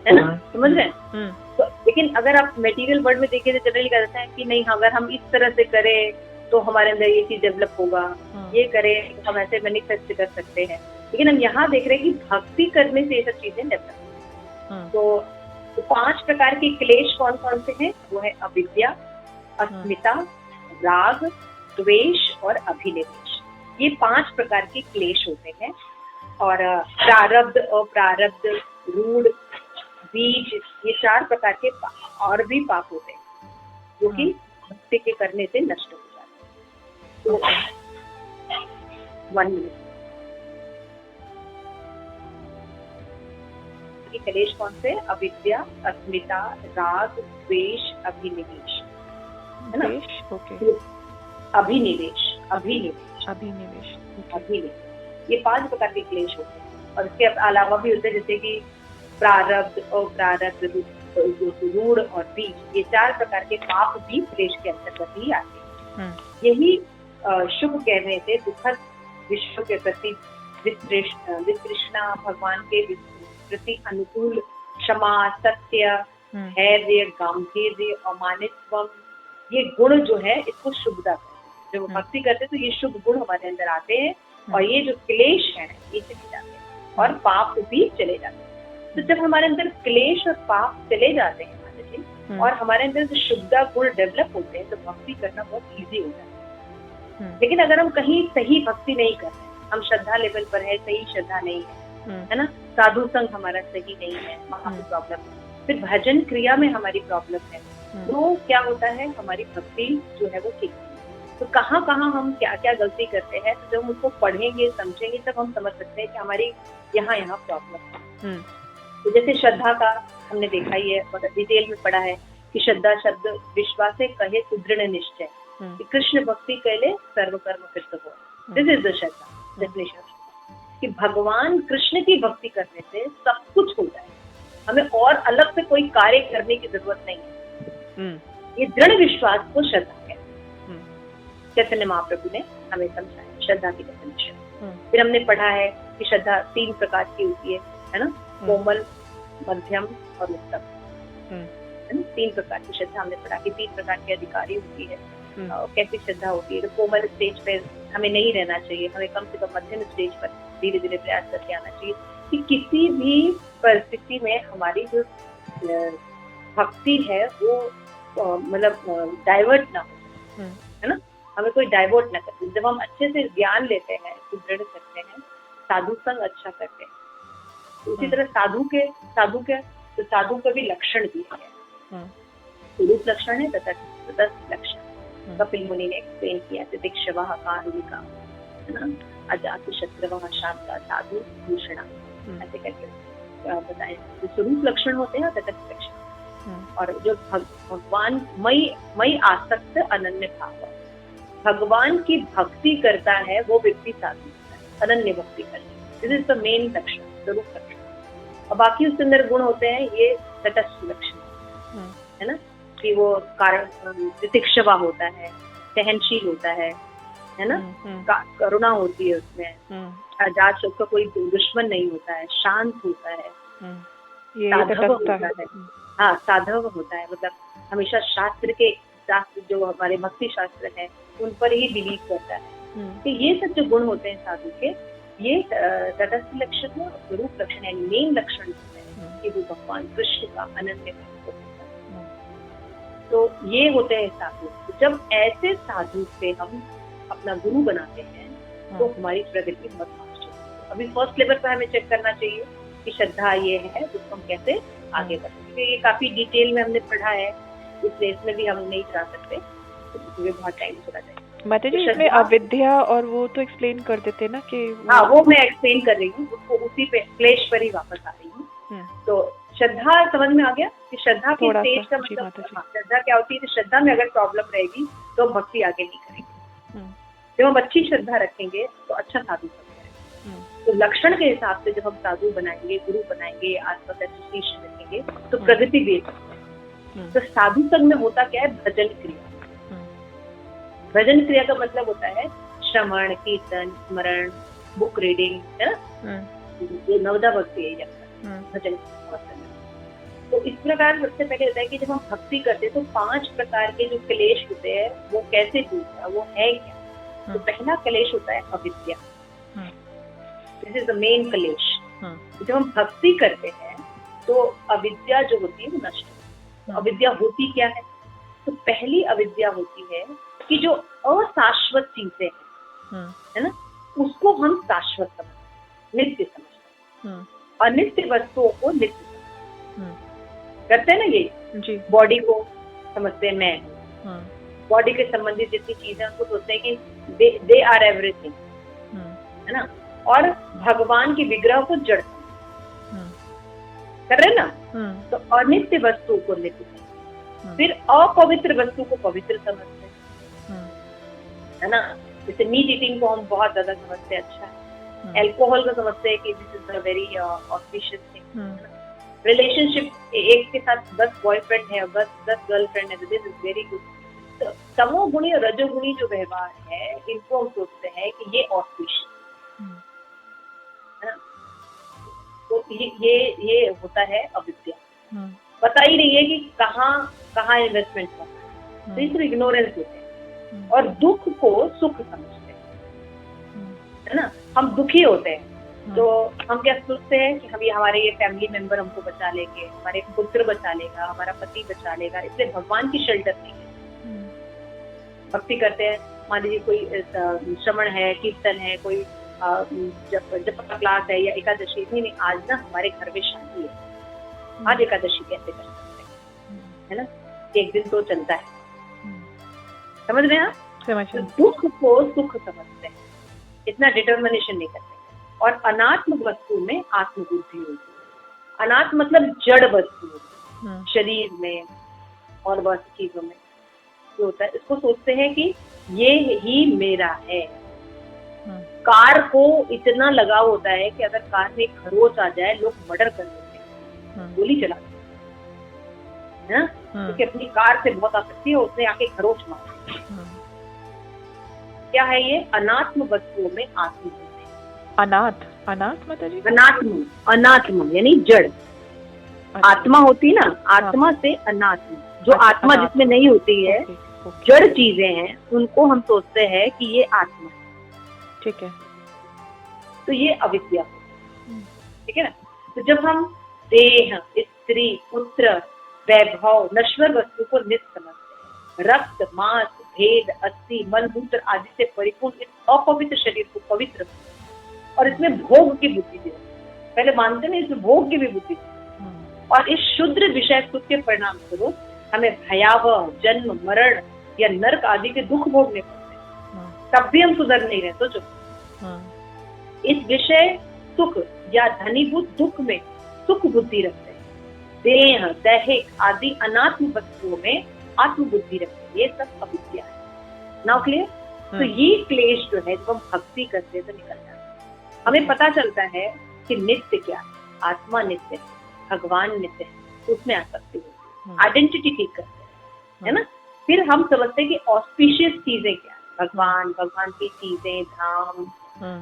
है ना, समझ रहे हैं। तो लेकिन अगर आप मटेरियल वर्ल्ड में देखिए तो जनरली कहते हैं कि नहीं, अगर हम इस तरह से करें तो हमारे अंदर ये चीज डेवलप होगा, ये करें तो हम ऐसे मैनिफेस्ट कर सकते हैं। लेकिन हम यहाँ देख रहे हैं कि भक्ति करने से ये सब चीजें डेवलप। तो 5 प्रकार के क्लेश कौन कौन से हैं? वो है अविद्या, अस्मिता, राग, द्वेष और अभिनिवेश। ये 5 प्रकार के क्लेश होते हैं। और प्रारब्ध, अप्रारब्ध, रूढ़, बीज, ये 4 प्रकार के और भी पाप होते हैं जो कि भक्ति के करने से नष्ट हो जाते हैं। तो 1 मिनट। क्लेश कौन से? अविद्या, अस्मिता, राग, द्वेष, अभिनिवेश, है ना। ओके। अभिनिवेश, ये 5 प्रकार के क्लेश होते हैं। और इसके अलावा भी होते हैं जैसे कि प्रारब्ध, अप्रारब्ध, रूढ़ और बीज, ये 4 प्रकार के पाप भी क्लेश के अंतर्गत ही आते हैं। यही शुभ कहने से दुखद विश्व के प्रति वितृष्णा, भगवान के प्रति अनुकूल, क्षमा, सत्य, धैर्य, गांधीर्य, अमानित्वम, ये गुण जो है इसको शुभता कहते हैं। जब भक्ति करते हैं तो ये शुभ गुण हमारे अंदर आते हैं और ये जो क्लेश है ये चले जाते हैं और पाप भी चले जाते हैं। तो जब हमारे अंदर क्लेश और पाप चले जाते हैं माता जी, और हमारे अंदर जो शुभता गुण डेवलप होते हैं, तो भक्ति करना बहुत ईजी हो जाता है। लेकिन अगर हम कहीं सही भक्ति नहीं कर रहे, हम श्रद्धा लेवल पर है, सही श्रद्धा नहीं है ना, साधु संग हमारा सही नहीं है, वहाँ पे प्रॉब्लम है। फिर भजन क्रिया में हमारी प्रॉब्लम है, तो क्या होता है, हमारी भक्ति जो है वो ठीक है। तो कहाँ हम क्या क्या गलती करते हैं, तो जब हम उसको पढ़ेंगे, समझेंगे, तब हम समझ सकते हैं कि हमारी यहाँ प्रॉब्लम है। तो जैसे श्रद्धा का हमने देखा ही है और डिटेल में पढ़ा है कि श्रद्धा शब्द विश्वास कहे सुदृढ़ निश्चय, कि कृष्ण भक्ति कहले सर्व कर्म कृत हो। This is the Shraddha definition, कि भगवान कृष्ण की भक्ति करने से सब कुछ हो जाए। हमें और अलग से कोई कार्य करने की जरूरत नहीं है। ये दृढ़ विश्वास को श्रद्धा है। चैतन्य महाप्रभु ने हमें समझाया श्रद्धा की डेफिनेशन। फिर हमने पढ़ा है कि श्रद्धा 3 प्रकार की होती है ना, कोमल, मध्यम और उत्तम, है ना। 3 प्रकार की श्रद्धा हमने पढ़ा कि 3 प्रकार की अधिकारी होती है। कैसी श्रद्धा होती है? तो कोमल स्टेज पे हमें नहीं रहना चाहिए, हमें कम से कम मध्यम स्टेज पर धीरे धीरे प्रयास करके आना चाहिए कि किसी भी परिस्थिति में हमारी जो भक्ति है वो मतलब डाइवर्ट ना हो, है ना, हमें कोई डाइवर्ट ना करे। जब हम अच्छे से ज्ञान लेते हैं, सुदृढ़ करते हैं, साधु संग अच्छा करते हैं, तो उसी तरह साधु का भी लक्षण भी है। रूप लक्षण है तथा लक्षण। कपिल मुनि ने एक्सप्लेन किया तितिक्षवः कारुणिका, है ना, अजात शत्रवः शांता साधु भूषणा, ऐसे करके बताए। जो स्वरूप लक्षण होते हैं तटस्थ लक्षण। और जो भगवान मई आसक्त अनन्य भाव, भगवान की भक्ति करता है वो व्यक्ति साधु होता है, अनन्य भक्ति करता है। दिस इज द मेन लक्षण, स्वरूप लक्षण। और बाकी उसके अंदर गुण होते हैं ये तटस्थ लक्षण, है ना, कि वो कारण तितिक्षवा होता है, सहनशील होता है ना, करुणा होती है उसमें, अजात शत्रु का कोई दुश्मन नहीं होता है, शांत होता है, साधव होता है। हाँ, साधव होता है, मतलब हमेशा शास्त्र जो हमारे भक्ति शास्त्र है उन पर ही बिलीव करता है। तो ये सब जो गुण होते हैं साधु के, ये तटस्थ लक्षण है। स्वरूप लक्षण यानी मेन लक्षण है कि वो भगवान कृष्ण का अनन्य भक्त होता है। तो ये होते हैं साधु। जब ऐसे साधु से हम अपना गुरु बनाते हैं तो हमारी प्रगति बहुत फास्ट होती है। अभी फर्स्ट लेवल पर हमें चेक करना चाहिए कि श्रद्धा ये है, उसको हम कैसे आगे बढ़ सकते। ये काफी डिटेल में हमने पढ़ा है, इसलिए इसमें भी हम नहीं जा सकते, तो बहुत टाइम चला जाएगा। माता जी, इसमें अविद्या और वो तो एक्सप्लेन कर देते ना कि हाँ, वो मैं एक्सप्लेन कर रही हूँ, उसको उसी पे क्लेश पर ही वापस आ रही हूँ। तो श्रद्धा समझ में आ गया कि श्रद्धा के स्टेज का मतलब श्रद्धा क्या होती है। तो श्रद्धा में अगर प्रॉब्लम रहेगी तो हम भक्ति आगे नहीं करेंगे। जब हम अच्छी श्रद्धा रखेंगे तो अच्छा साधु बनते हैं। तो लक्षण के हिसाब से जब हम साधु बनाएंगे, गुरु बनाएंगे, आसपास एसोसिएशन रखेंगे तो प्रगति भी है। तो साधु संग में होता क्या है? भजन क्रिया। भजन क्रिया का मतलब होता है श्रवण, कीर्तन, स्मरण, बुक रीडिंग, है ना, ये नवदा भक्ति है भजन। तो इस प्रकार सबसे पहले होता है कि जब हम भक्ति करते हैं तो 5 प्रकार के जो क्लेश होते हैं वो कैसे दूर है, वो है क्या। तो पहला क्लेश होता है अविद्या। दिस इज द मेन क्लेश। जब हम भक्ति करते हैं तो अविद्या जो होती है वो नष्ट होती है। अविद्या होती क्या है? तो पहली अविद्या होती है कि जो अशाश्वत चीजें हैं, है ना, उसको हम शाश्वत समझते, नित्य समझते हैं। अनित्य वस्तुओं को नित्य करते हैं ना, ये जी। बॉडी को समझते हैं मैं, बॉडी के संबंधित जितनी चीजें उनको सोचते हैं कि दे आर एवरीथिंग, है ना। और भगवान की विग्रह को जड़ कर रहे ना, तो अनित्य वस्तु को नित्य, फिर अपवित्र वस्तु को पवित्र समझते हैं, है ना। जैसे मीट ईटिंग को हम बहुत ज्यादा समझते हैं, अच्छा है। एल्कोहल को समझते हैं कि this is a very auspicious thing. Relationship, एक के साथ 10 बॉयफ्रेंड है, 10 गर्लफ्रेंड है, दिस इज वेरी गुड। तो तमोगुणी और रजोगुणी जो व्यवहार है इनको हम सोचते हैं कि ये ऑस्पिशियस है ना। तो ये होता है अविद्या। पता ही नहीं है कि कहाँ इन्वेस्टमेंट करना, तो इस इग्नोरेंस होते हैं। और दुख को सुख समझते हैं, है ना। हम दुखी होते हैं तो हम क्या सोचते हैं कि हमारे ये फैमिली मेंबर हमको बचा लेंगे, हमारे पुत्र बचा लेगा, हमारा पति बचा लेगा, इसलिए भगवान की शेल्टर नहीं है। भक्ति करते हैं, मान लीजिए कोई श्रवण है, कीर्तन है, कोई जब क्लास है या एकादशी, नहीं आज ना हमारे घर में शादी है, आज एकादशी कैसे कर सकते हैं, है ना, एक दिन तो चलता है। समझ रहे हैं आप? तो दुख को सुख समझते हैं, इतना डिटर्मिनेशन नहीं करते। और अनात्म वस्तु में आत्मबुद्धि होती है। अनात्म मतलब जड़ वस्तु, शरीर में और वह चीजों में जो होता है, इसको सोचते हैं कि ये ही मेरा है। कार को इतना लगाव होता है कि अगर कार में खरोच आ जाए लोग मर्डर कर देते हैं, गोली चला दी है ना, क्योंकि अपनी कार से बहुत आसक्ति है, उसने आके खरोच मारा। क्या है ये? अनात्म वस्तुओं में आत्म बुद्धि। अनाथ माता जी? अनात्म यानी जड़। आत्मा होती है ना, आत्मा से अनात्म, जो आत्मा जिसमें नहीं होती है, जड़ चीजें हैं, उनको हम सोचते हैं कि ये आत्मा है। ठीक है। तो ये अविद्या, ठीक है ना। तो जब हम देह, स्त्री, पुत्र, वैभव, नश्वर वस्तु को नित्य समझते हैं, रक्त, मांस, भेद, अस्थि, मल, मूत्र आदि से परिपूर्ण इस अपवित्र शरीर को पवित्र, और इसमें भोग की बुद्धि दे, पहले मानते नहीं, इसमें भोग की भी बुद्धि, और इस शुद्र विषय सुख के परिणाम स्वरूप हमें भयावह जन्म, मरण या नरक आदि के दुख भोगने पड़ते हैं, तब भी हम सुधर नहीं रहे। सोचो, इस विषय सुख या धनीभूत दुख में सुख बुद्धि रखते हैं, देह, दैहिक आदि अनात्म वस्तुओं में आत्म बुद्धि रखते हैं, ये सब अविद्या है। Now clear? तो ये क्लेश जो है, जब हम भक्ति करते हैं तो निकल जाता है। हमें पता चलता है कि नित्य क्या है, आत्मा नित्य है, भगवान नित्य है, तो उसमें आसक्ति होती है, आइडेंटिटी ठीक करते हैं, है ना। फिर हम समझते हैं कि ऑस्पिशियस चीजें क्या है, भगवान की चीजें, धाम,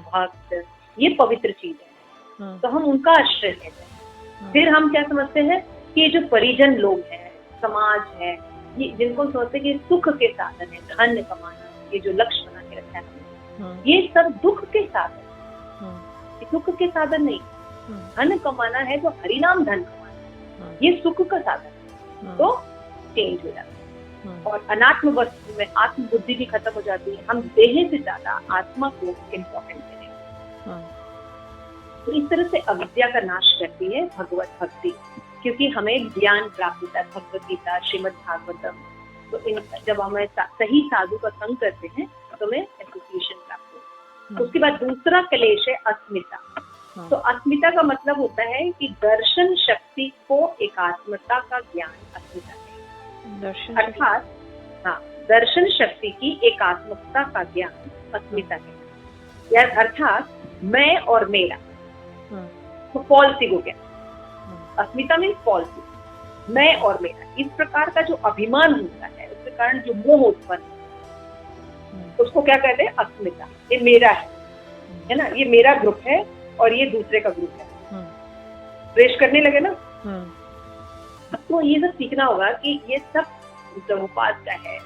भक्त, ये पवित्र चीजें हैं, तो हम उनका आश्रय लेते हैं। फिर हम क्या समझते हैं कि जो परिजन लोग हैं, समाज है, ये जिनको सोचते हैं कि सुख के साधन है, धन कमाना, ये जो लक्ष्य बना के रखा है हमने, ये सब दुख के साधन, ये सुख के साधन नहीं। धन कमाना है तो हरिनाम धन कमाना है, ये सुख का साधन है, तो चेंज हो जाता है। और अनात्म वस्तु में आत्म बुद्धि भी खत्म हो जाती है, हम देह से ज्यादा आत्मा को इम्पोर्टेंट देते हैं। तो इस तरह से अविद्या का नाश करती है भगवत भक्ति, क्योंकि हमें ज्ञान प्राप्त होता है, भगवत गीता, श्रीमद् भागवतम। तो इन जब हमें सही साधु का संग करते हैं तो हमें एसोसिएशन प्राप्त होता है। उसके बाद दूसरा क्लेश है अस्मिता। तो अस्मिता का मतलब होता है कि दर्शन शक्ति को एकात्मता का ज्ञान अस्मिता है, अर्थात दर्शन शक्ति की एकात्मकता का ज्ञान अस्मिता है, या अर्थात मैं और मेरा, तो फॉल्स ईगो क्या, अस्मिता मीन्स फॉल्स ईगो, मैं और मेरा, इस प्रकार का जो अभिमान होता है, उसके कारण जो मोह उत्पन्न, उसको क्या कहते हैं? अस्मिता। ये मेरा है ना, ये मेरा ग्रुप है और ये दूसरे का ग्रुप है, द्वेष करने लगे ना। तो ये सब सीखना होगा कि ये सब प्रभुपाद का है,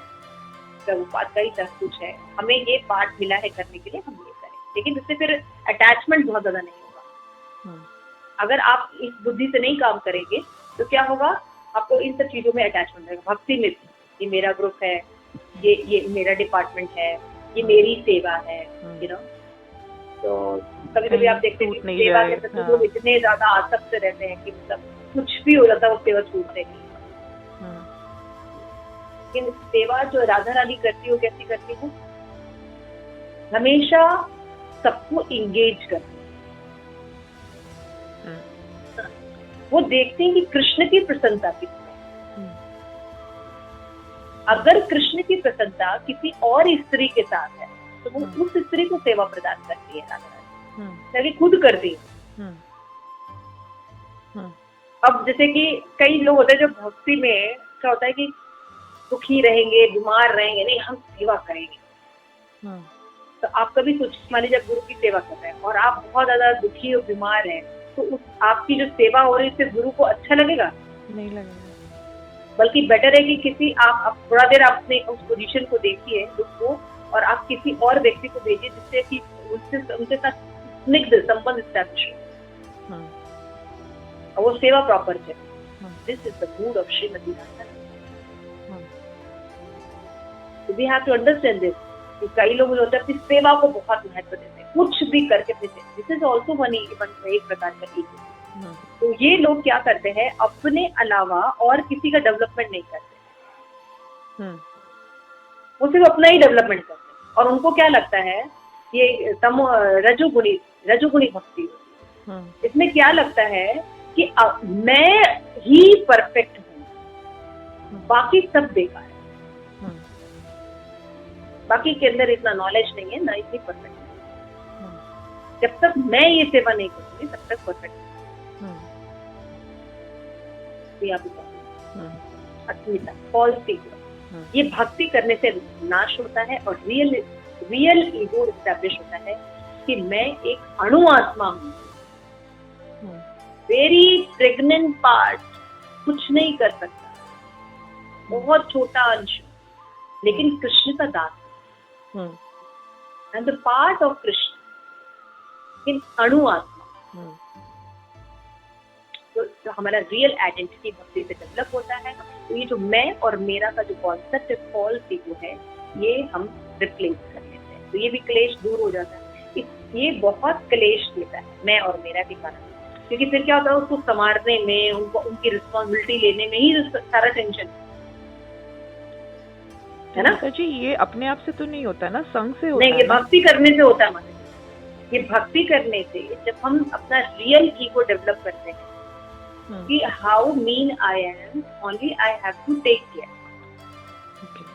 प्रभुपाद का ही सब कुछ है, हमें ये पाठ मिला है करने के लिए, हम ये करें। लेकिन इससे फिर अटैचमेंट बहुत ज्यादा नहीं होगा। अगर आप इस बुद्धि से नहीं काम करेंगे तो क्या होगा, आपको इन सब चीजों में अटैचमेंट रहेगा। भक्ति में ये मेरा ग्रुप है, ये मेरा डिपार्टमेंट है, ये मेरी सेवा है, यू नो। तो कभी कभी आप देखते हैं सेवा के प्रति लोग इतने ज्यादा आसक्त रहते हैं कि मतलब कुछ भी हो जाता है वो सेवा छूटते नहीं। लेकिन सेवा जो राधा रानी करती है, कैसी करती है? हमेशा सबको इंगेज करती है। वो देखते हैं कि कृष्ण की प्रसन्नता किसमें है। अगर कृष्ण की प्रसन्नता किसी और स्त्री के साथ है तो वो उस स्त्री को सेवा प्रदान करती है राधा रानी, ताकि खुद करती है। अब जैसे कि कई लोग होते हैं जो भक्ति में क्या होता है कि दुखी रहेंगे, बीमार रहेंगे, नहीं हम सेवा करेंगे। तो आप कभी सोच, मान लीजिए गुरु की सेवा कर रहे हैं और आप बहुत ज्यादा दुखी और बीमार हैं, तो उस आपकी जो सेवा हो रही है उससे गुरु को अच्छा लगेगा? नहीं लगेगा। बल्कि बेटर है कि किसी आप थोड़ा देर अपने उस पोजीशन को देखिए दुख को, और आप किसी और व्यक्ति को भेजिए जिससे कि उनके साथ स्निग्ध संबंध स्टैब्लिश हो, और वो सेवा प्रॉपर है। This is the mood off Shrimati Radha. So we have to understand this. कि कई लोग होते हैं अपनी सेवा को बहुत महत्व देते हैं, कुछ भी करके अपनी सेवा, दिस इज ऑल्सो वन एक प्रकार का ईगो। तो ये लोग क्या करते हैं, अपने अलावा और किसी का डेवलपमेंट नहीं करते, वो सिर्फ अपना ही डेवलपमेंट करते हैं। और उनको क्या लगता है, ये रजोगुणी भक्ति होती है। इसमें क्या लगता है कि मैं ही परफेक्ट हूँ, बाकी सब बेकार है, बाकी के अंदर इतना नॉलेज नहीं है, ना इतनी परफेक्ट है। जब तक मैं ये सेवा नहीं करूंगी तब तक परफेक्ट है। तो यहाँ पे अस्मिता, फॉल्स ईगो, ये भक्ति करने से नाश होता है और रियल ईगो एस्टैब्लिश होता है कि मैं एक अणु आत्मा हूँ, वेरी प्रेग्नेंट पार्ट, कुछ नहीं कर सकता, बहुत छोटा अंश, लेकिन कृष्ण का दास, and the part of Krishna in अणु आत्मा। तो हमारा रियल आइडेंटिटी भक्ति से डेवलप होता है। तो ये जो मैं और मेरा का जो कॉन्सेप्ट है, फॉल्स ईगो है, ये हम रिप्लेस कर लेते हैं, तो ये भी क्लेश दूर हो जाता है। ये बहुत क्लेश देता है मैं और मेरा के कारण, क्योंकि फिर क्या होता है, उसको संवारने में, उनको उनकी रिस्पॉन्सिबिलिटी लेने में ही सारा टेंशन है ना। सर जी ये अपने आप से तो नहीं होता ना, संग से होता नहीं, है। ये भक्ति करने से होता है माता जी। ये भक्ति करने से जब हम अपना रियल ईगो डेवलप करते हैं कि how mean I am, only I have to take care,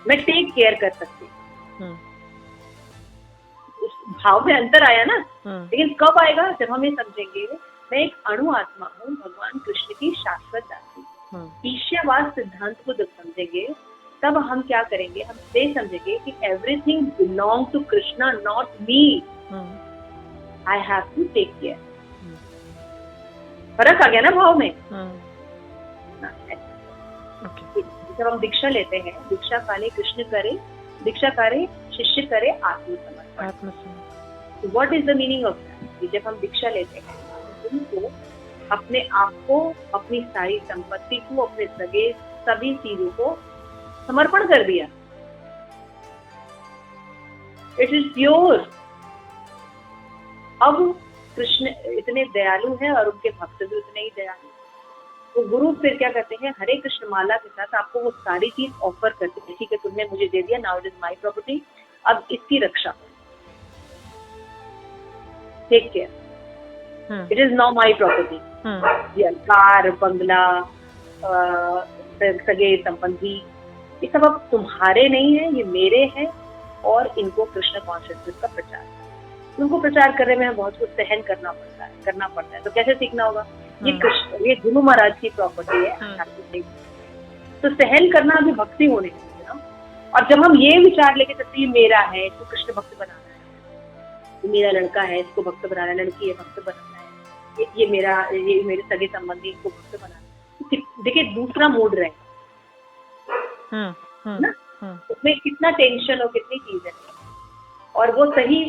मैं टेक केयर कर सकती हूँ, उस भाव में अंतर आया ना। लेकिन कब आएगा, जब हम ये समझेंगे मैं एक अणु आत्मा हूँ, भगवान कृष्ण की शाश्वत दासी। ईर्ष्यावाद सिद्धांत को जब समझेंगे तब हम क्या करेंगे, हम ये समझेंगे कि everything belong to Krishna, not me, I have to take care. फर्क आ गया ना भाव में। जब हम दीक्षा लेते हैं, दीक्षा काले कृष्ण करे, दीक्षा करे शिष्य करे आत्मसमर्पण। What is the meaning of that? जब हम दीक्षा लेते हैं उनको अपने आप को, अपनी सारी संपत्ति को, अपने सगे सभी चीजों को समर्पण कर दिया। It is pure. अब कृष्ण इतने दयालु हैं और उनके भक्त भी उतने ही दयालु। तो गुरु फिर क्या करते हैं, हरे कृष्ण माला के साथ आपको वो सारी चीज ऑफर करते हैं। ठीक है, तुमने मुझे दे दिया, now it is my property, अब इसकी रक्षा, take care, it is now my property. Car, बंगला, सगे संबंधी, ये सब अब तुम्हारे नहीं है, ये मेरे हैं, और इनको कृष्ण कॉन्शियसनेस का प्रचार, उनको प्रचार करने में हमें बहुत कुछ सहन करना पड़ता है। तो कैसे सीखना होगा? ये कृष्ण, ये गुरु महाराज की प्रॉपर्टी है, तो सहन करना भी भक्ति होने चाहिए ना। और जब हम ये विचार लेके चलते, ये मेरा है, इसको कृष्ण भक्त बनाना है, ये मेरा लड़का है, इसको भक्त बनाना है, लड़की है, भक्त बनाना है, ये मेरे सगे संबंधी, इसको भक्त बनाना है, तो देखिए दूसरा मोड रहेगा ना, उसमें कितना टेंशन और कितनी चीज है, और वो सही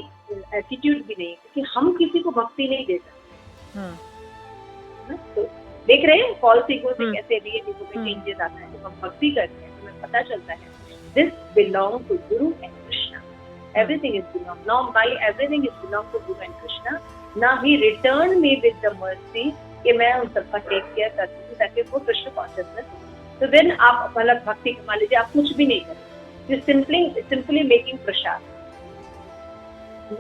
एटीट्यूड भी नहीं, क्योंकि हम किसी को भक्ति नहीं दे सकते। तो देख रहे हैं फॉल्स ईगो से कैसे रियल ईगो में चेंजेस आता है। जब हम भक्ति करते हैं तो हमें पता चलता है this belong to guru and Krishna, everything is belong, now my everything is belong to guru and Krishna, ना ही return me with the mercy, कि मैं उन सबका टेक केयर करती हूँ ताकि वो कृष्ण कॉन्शियसनेस हो। तो देन आप मतलब भक्ति मान लीजिए, आप कुछ भी नहीं करें, simply making Prasad,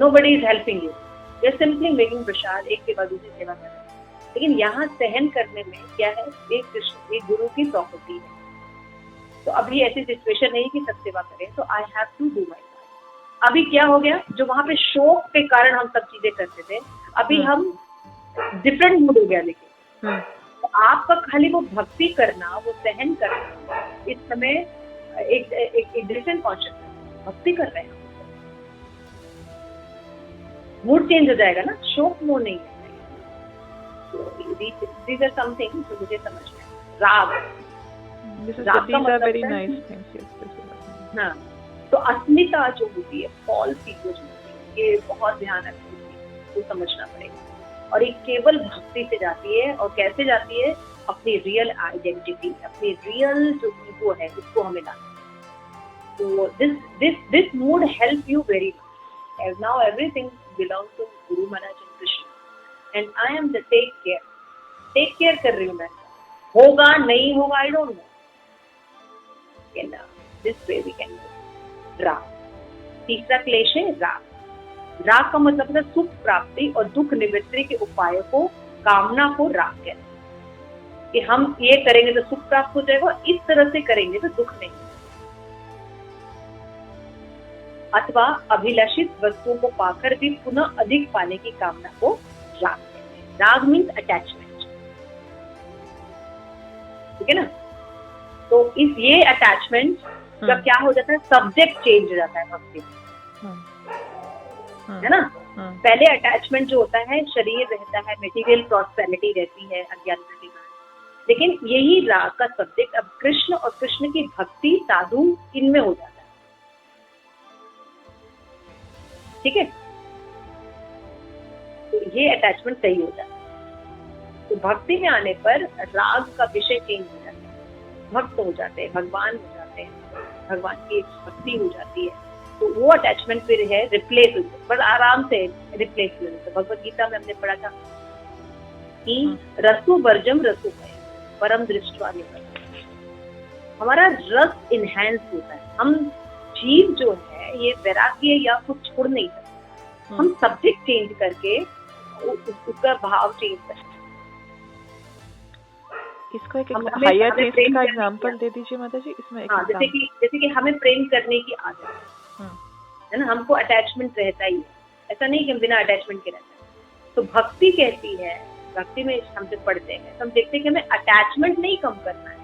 nobody is helping you, you're simply making प्रसाद, एक के बाद दूसरी सेवा कर रहे हैं। लेकिन यहाँ सहन करने में क्या है, एक कृष्ण, एक गुरु की प्रॉपर्टी है। तो अभी ऐसी सिचुएशन नहीं कि सब सेवा करें, तो I have to do my part. अभी क्या हो गया, जो वहां पे शौक के कारण हम सब चीजें करते थे, अभी हम डिफरेंट मूड हो गया। लेकिन तो आपका खाली वो भक्ति करना, वो सहन करना, इस समय एक डिफरेंट कॉन्शियसनेस, भक्ति कर रहे हैं, मूड चेंज हो जाएगा ना, शौक मोह नहीं है। These are some things जो मुझे समझ में राग का मतलब हाँ, तो अस्मिता जो होती है, फॉल्स ईगो जो होती है, ये बहुत ध्यान रखती है, तो समझना पड़ेगा। और ये केवल भक्ति से जाती है, और कैसे जाती है, अपनी रियल आइडेंटिटी, अपनी रियल जो ईगो है उसको हमें लाना। तो this mood help you very much, as now everything belong to guru Maharaj and Krishna, and I am the take care कर रही हूँ मैं, होगा नहीं होगा I don't know, this way we can do. राग, तीसरा क्लेश है राग। राग का मतलब है सुख प्राप्ति और दुख निवृत्ति के उपायों को, कामना को राग कहते हैं, कि हम ये करेंगे तो सुख प्राप्त हो जाएगा, इस तरह से करेंगे तो दुख नहीं। अथवा अभिलाषित वस्तुओं को पाकर भी पुनः अधिक पाने की कामना को राग कहते हैं। राग मीन्स अटैचमेंट। ठीक है ना। तो इस ये अटैचमेंट का क्या हो जाता है, सब्जेक्ट चेंज हो जाता है भक्ति में, है ना। पहले अटैचमेंट जो होता है शरीर रहता है, मटेरियल प्रॉस्पेरिटी रहती है अज्ञानता के कारण, लेकिन यही राग का सब्जेक्ट अब कृष्ण और कृष्ण की भक्ति साधु इनमें हो जाता है, ठीक है। तो ये अटैचमेंट सही हो जाता है। तो भक्ति में आने पर राग का विषय चेंज हो जाता है, भक्त हो जाते हैं, भगवान हो जाते हैं, भगवान की भक्ति हो जाती है। तो वो अटैचमेंट फिर है रिप्लेस, बस आराम से रिप्लेस हो जाता है। भगवत गीता में हमने पढ़ा था कि रसु वर्जम रसु है परम दृष्टवा निवर्तते, हमारा रस इनहेंस होता है। हम जीव जो है ये वैराग्य या कुछ छोड़ नहीं सकते, हम सब्जेक्ट चेंज करके उसका भाव चेंज करते। इसको एक हायर टेस्ट का एग्जांपल दे दीजिए माता जी इसमें। हाँ, जैसे कि हमें प्रेम करने की आदत है ना, हमको अटैचमेंट रहता ही है, ऐसा नहीं कि हम बिना अटैचमेंट के रहते हैं। तो भक्ति कहती है, भक्ति में हम जब पढ़ते हैं हम देखते हैं कि हमें अटैचमेंट नहीं कम करना है,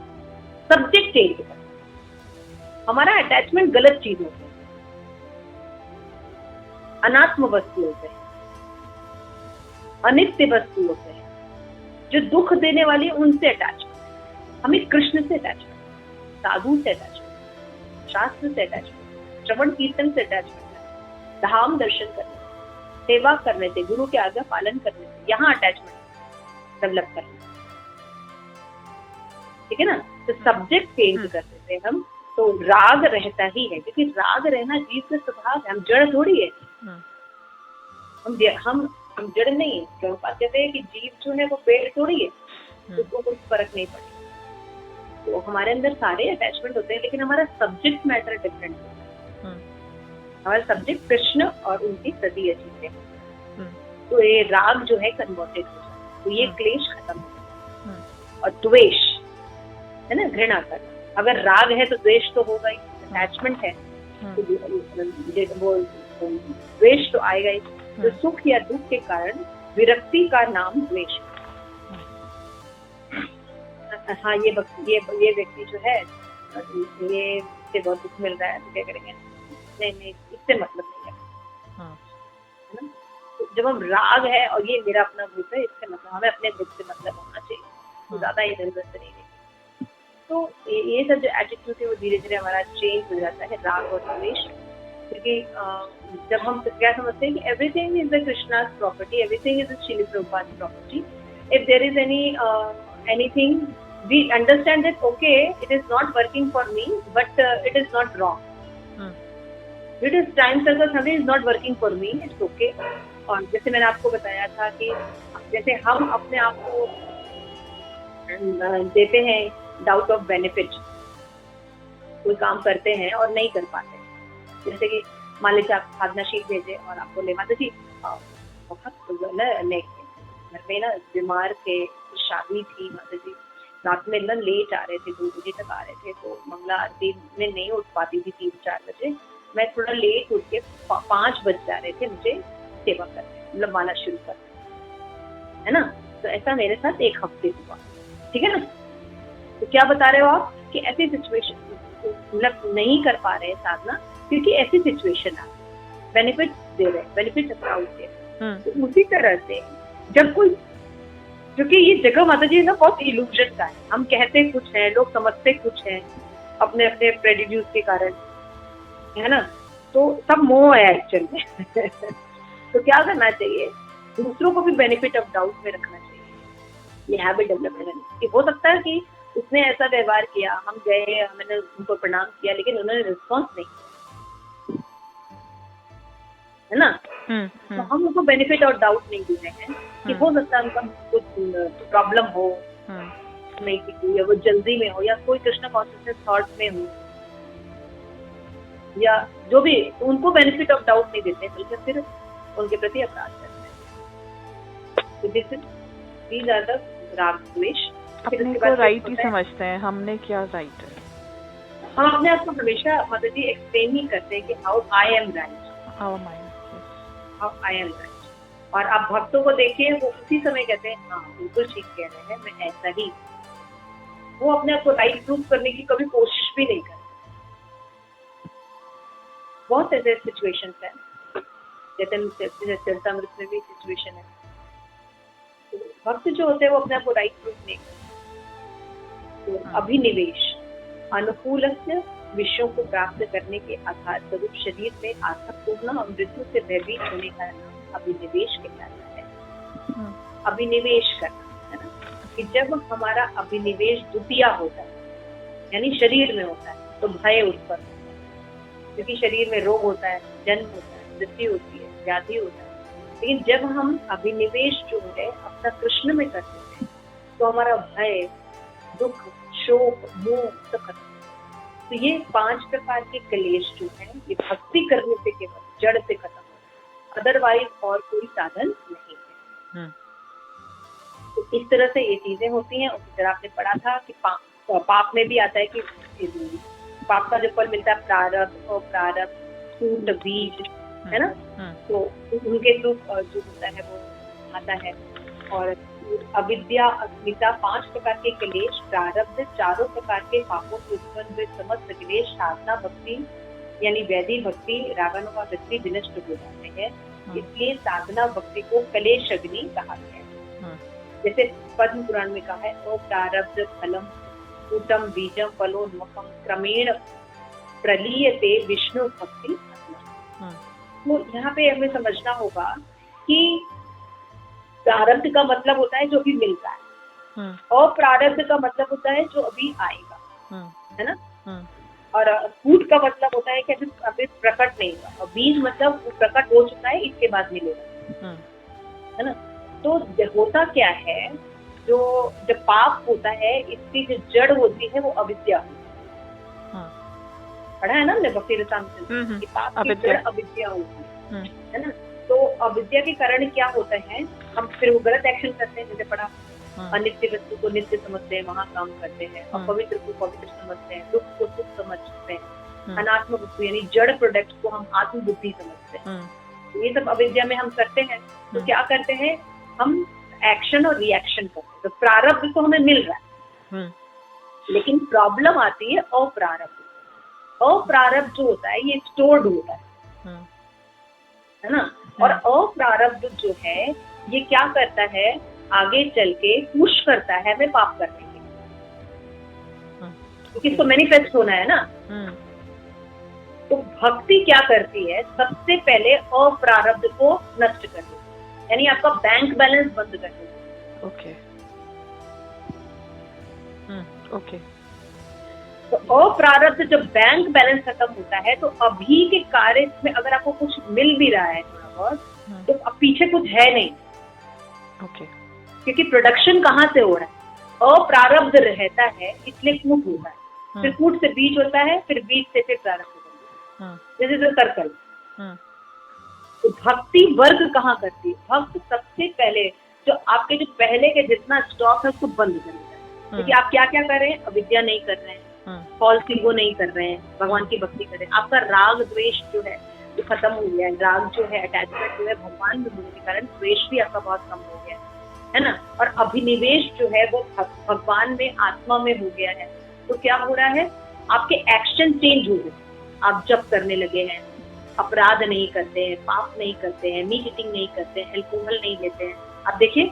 सब्जेक्ट चेंज करना है। हमारा अटैचमेंट गलत चीजों से, अनात्म वस्तुओं से, अनित्य वस्तुओं से, जो दुख देने वाली उनसे अटैचमेंट। हमें कृष्ण से अटैचमेंट, साधु से अटैचमेंट, शास्त्र से अटैचमेंट, श्रवण कीर्तन से अटैचमेंट, धाम दर्शन करने से, सेवा करने से, गुरु के आज्ञा पालन करने से, यहाँ अटैचमेंट डेवलप करना, ठीक है ना। तो सब्जेक्ट चेंज कर देते हैं हम, तो राग रहता ही है, क्योंकि राग रहना जीव का स्वभाव है। हम जड़ थोड़ी है, हम जड़ नहीं है। क्यों कहते हैं कि जीव जो है वो पेड़ थोड़ी है, उसको कुछ फर्क नहीं पड़ेगा। तो हमारे अंदर सारे अटैचमेंट होते हैं, लेकिन हमारा सब्जेक्ट मैटर डिफरेंट होता है। हमारा सब्जेक्ट कृष्ण और उनकी सदी चीजें, तो ये राग जो है कन्वर्टेड हो जाता है, तो ये क्लेश खत्म हो जाता है। और द्वेष है ना, घृणा करना, अगर राग है तो द्वेष तो होगा ही, अटैचमेंट है तो वो द्वेष तो आएगा ही। तो सुख या दुख के कारण विरक्ति का नाम द्वेष। हाँ, ये व्यक्ति जो है ये इससे बहुत दुख मिल रहा है तो क्या करेंगे, नहीं इससे मतलब नहीं है ना। तो जब हम राग है और ये मेरा अपना ग्रुप है, इससे मतलब हमें अपने ग्रुप से मतलब होना चाहिए, तो ज्यादा इधर उधर से नहीं देखिए। तो ये सब जो एटीट्यूड है वो धीरे धीरे हमारा चेंज हो जाता है, राग और द्वेष। क्योंकि जब हम क्या समझते हैं कि everything is the Krishna's property, everything is Srila Prabhupada property, if there is anything we understand that okay it is not working for me but it is not wrong, it is time circle something is not working for me, it's okay. और जैसे मैंने आपको बताया था कि जैसे हम अपने आप को देते हैं डाउट ऑफ बेनिफिट, कोई काम करते हैं और नहीं कर पाते, जैसे कि मान लीजिए आप साधना शीट भेजे और आपको ले माता जी बहुत घर में ना बीमार थे, शादी थी, माता जी रात में ना लेट आ रहे थे, 2 बजे तक आ रहे थे, तो मंगला आरती में नहीं उठ पाती थी 3-4 बजे, मैं थोड़ा लेट उठ के 5 बज जा रहे थे मुझे सेवा करने, मतलब माला शुरू करना, है ना। तो ऐसा मेरे साथ 1 हफ्ते हुआ, ठीक है ना। तो क्या बता रहे हो आप कि ऐसी सिचुएशन मतलब नहीं कर पा रहे साधना क्योंकि ऐसी सिचुएशन आ, बेनिफिट दे रहे, बेनिफिट अप्लाउड दे रहे। तो उसी तरह से जब कोई, क्योंकि ये जगह माता जी ना बहुत इल्यूजन का है, हम कहते कुछ है, लोग समझते कुछ है अपने अपने प्रेडिड्यूस के कारण, है ना। तो सब मोह है एक्चुअल में। तो क्या करना चाहिए, दूसरों को भी बेनिफिट ऑफ डाउट में रखना चाहिए, ये हैबिट डेवलप करना। हो सकता है कि उसने ऐसा व्यवहार किया, हम गए, हमने उनको प्रणाम किया, लेकिन उन्होंने रिस्पॉन्स नहीं, है ना। तो हम उनको बेनिफिट और डाउट नहीं दे रहे हैं कि हो सकता है उनका कुछ प्रॉब्लम हो, नहीं की, या वो जल्दी में हो, या कोई कृष्ण कॉन्शियसनेस थॉट में हो, या जो भी, उनको बेनिफिट ऑफ डाउट नहीं देते, बल्कि फिर उनके प्रति अपराध करते हैं। तो दीज आर द राग द्वेष। अपने को राइट ही समझते हैं, हमने क्या राइट है, हम अपने आप को हमेशा माता जी एक्सप्लेन ही करते हैं कि how I am right, how I am right. और आप भक्तों को देखिए, वो उसी समय कहते हैं हाँ बिल्कुल ठीक कह रहे हैं, मैं ऐसा ही, वो अपने आप को राइट प्रूव करने की कभी कोशिश भी नहीं करते। बहुत ऐसे सिचुएशंस हैं, जैसे चरितमृत में भी सिचुएशन है। तो भक्त जो होते हैं वो अपने आप को राइट प्रूव नहीं करते। तो अभिनिवेश अनुकूल विषयों को प्राप्त करने के आधार स्वरूप शरीर में आसक्त होना और मृत्यु से भयभीत होने का नाम अभिनिवेश कहलाता है। अभिनिवेश करना है ना, कि जब हमारा अभिनिवेश द्वितीय होता है, यानी शरीर में होता है, तो भय उत्पन्न होता है, क्योंकि शरीर में रोग होता है, जन्म होता है, मृत्यु होती है, व्याधि होता है। लेकिन जब हम अभिनिवेश जो है अपना कृष्ण में करते हैं, तो हमारा भय, दुख, शोक, मोह सब खत्म। तो ये 5 प्रकार के क्लेश जो है, ये भक्ति करने से केवल जड़ से खत्म होता है, अदरवाइज और कोई साधन नहीं है। तो इस तरह से ये चीजें होती हैं। उसी तरह आपने पढ़ा था कि पाप में भी आता है कि पाप का जो फल मिलता है प्रारब्ध और प्रारब्ध, फूट, बीज, है ना, तो उनके थ्रू जो होता है वो आता है। और अविद्या, अस्मिता, 5 प्रकार के क्लेश, प्रारब्ध, 4 प्रकार के पापों से उत्पन्न हुए समस्त क्लेश साधना भक्ति यानी वैदिक भक्ति रागानुगा वृत्ति विनष्ट हो जाते हैं। इसलिए साधना भक्ति को क्लेश अग्नि कहा गया है। जैसे पद्म पुराण में कहा है, ओ प्रारब्ध फलम कूटम बीजम फलोन्मुखम क्रमेण प्रलीयते विष्णु भक्ति। तो यहाँ पे हमें समझना होगा कि प्रारब्ध का मतलब होता है जो अभी मिल रहा है, और प्रारब्ध का मतलब होता है जो अभी आएगा, है ना। और कूट का मतलब होता है कि अभी प्रकट नहीं हुआ, और बीज मतलब वो प्रकट हो चुका है, इसके बाद मिलेगा, है ना। तो होता क्या है, जो जब पाप होता है इसकी जो जड़ होती है वो अविद्या होती है। पढ़ा है ना हमने भक्ति रसामृत, पाप की जड़ अविद्या होती है ना। तो अविद्या के कारण क्या होता है, हम फिर वो गलत एक्शन करते हैं। जैसे पढ़ा, अनित्य वस्तु को नित्य समझते हैं, वहां काम करते हैं, अपवित्र को पवित्र समझते हैं, दुख को सुख समझते हैं, अनात्म वस्तु यानी जड़ प्रोडक्ट को हम आत्म बुद्धि समझते हैं। ये सब अविद्या में हम करते हैं। तो क्या करते हैं, हम एक्शन और रिएक्शन करते हैं। तो प्रारब्ध तो हमें मिल रहा है, लेकिन प्रॉब्लम आती है अप्रारब्ध। अप्रारब्ध जो होता है ये स्टोर्ड होता है ना। और अप्रारब्ध जो है ये क्या करता है, आगे चल के पुश करता है हमें पाप करने के, क्योंकि इसको मैनिफेस्ट होना है ना। तो भक्ति क्या करती है, सबसे पहले अप्रारब्ध को नष्ट कर देती है, यानी आपका बैंक बैलेंस बंद कर देती है। ओके। तो अप्रारब्ध जब बैंक बैलेंस खत्म होता है, तो अभी के कार्य में अगर आपको कुछ मिल भी रहा है थोड़ा बहुत, तो अब पीछे कुछ है नहीं। क्योंकि प्रोडक्शन कहाँ से हो रहा है, अप्रारब्ध रहता है, इसलिए कूट होता है, फिर कूट से बीज होता है, फिर बीज से फिर प्रारब्ध होता है, जैसे सर्कल। तो भक्ति वर्ग कहाँ करती है, भक्त सबसे पहले जो आपके जो पहले के जितना स्टॉक है उसको बंद कर देता है। क्योंकि आप क्या क्या कर रहे हैं, अविद्या नहीं कर रहे हैं, फॉल्स ईगो नहीं कर रहे हैं, भगवान की भक्ति कर रहे हैं। आपका राग द्वेष जो है जो खत्म हो गया है, राग जो है अटैचमेंट जो है भगवान में होने के कारण द्वेष भी आपका बहुत कम हो गया है ना। और अभिनिवेश जो है वो भगवान में, आत्मा में हो गया है। तो क्या हो रहा है, आपके एक्शन चेंज हो गए, आप जप करने लगे हैं, अपराध नहीं करते हैं, पाप नहीं करते हैं, मीट ईटिंग नहीं करते हैं, अल्कोहल नहीं लेते हैं। आप देखिए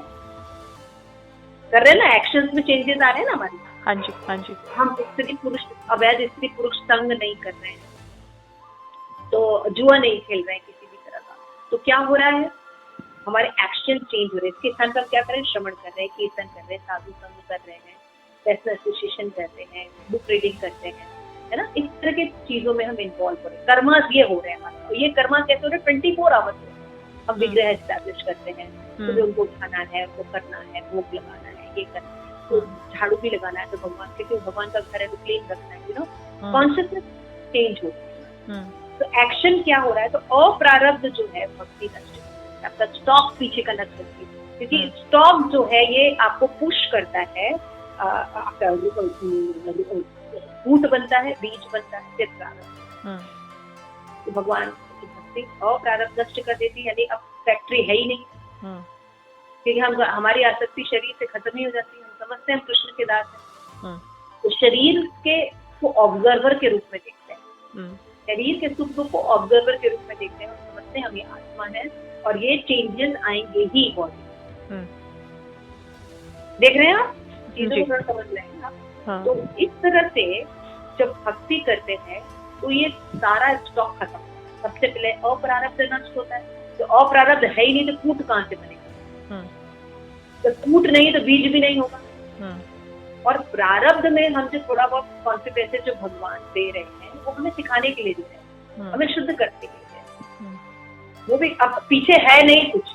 कर रहे हैं ना, एक्शंस में चेंजेस आ रहे हैं ना हमारे। हाँ जी, हाँ जी। हम स्त्री पुरुष, अवैध स्त्री पुरुष संग नहीं कर रहे हैं, तो जुआ नहीं खेल रहे हैं किसी भी तरह का। तो क्या हो रहा है, हमारे एक्शन चेंज हो रहे हैं। इसके स्थान पर क्या करें, श्रवण कर रहे हैं, कीर्तन कर रहे हैं, साधु संग कर रहे हैं, पर्सनल एसोसिएशन करते हैं, बुक रीडिंग करते हैं, है ना। इस तरह के चीजों में हम इन्वॉल्व हो रहे हैं। कर्मास ये हो रहे हैं हमारे। और ये कर्मा कैसे हो रहे हैं, 24 आवर्स हम विग्रह एस्टैब्लिश करते हैं, तो उनको उठाना है, उनको करना है, भोग लगाना है, ये करना है, तो झाड़ू भी लगाना है, तो भगवान के, क्यों भगवान का घर है तो क्लीन रखना है, यू नो। कॉन्शियसनेस चेंज होती है। तो एक्शन क्या हो रहा है, तो अप्रारब्ध जो है भक्ति नष्ट, आपका स्टॉक पीछे का नष्ट करती है। क्योंकि स्टॉक जो है ये आपको पुश करता है, फूट बनता है, बीज बनता है, फिर प्रारब्ध। तो भगवान की भक्ति अप्रारब्ध नष्ट कर देती है, यानी अब फैक्ट्री है ही नहीं। क्योंकि हम, हमारी आसक्ति शरीर से खत्म ही हो जाती है। हम समझते हैं हम कृष्ण के दास हैं, तो शरीर के को ऑब्जर्वर के रूप में देखते हैं, शरीर के सुख को ऑब्जर्वर के रूप में देखते हैं और समझते हैं हम ये आत्मा है और ये चेंजेस आएंगे ही बॉडी। देख रहे हैं आप चीजों को थोड़ा समझ रहे हैं आप। हाँ। तो इस तरह से जब भक्ति करते हैं तो ये सारा स्टॉक खत्म। सबसे पहले अप्रारब्ध नष्ट होता है, तो अप्रारब्ध है ही नहीं तो कूट कहाँ से बनेगा, तो कूट नहीं तो बीज भी नहीं होगा। और प्रारब्ध में हम जो थोड़ा बहुत कॉन्सिक्वेंसेस जो भगवान दे रहे हैं वो हमें सिखाने के लिए दे रहे हैं, हमें शुद्ध करने के लिए दे रहे हैं। वो भी अब पीछे है नहीं कुछ,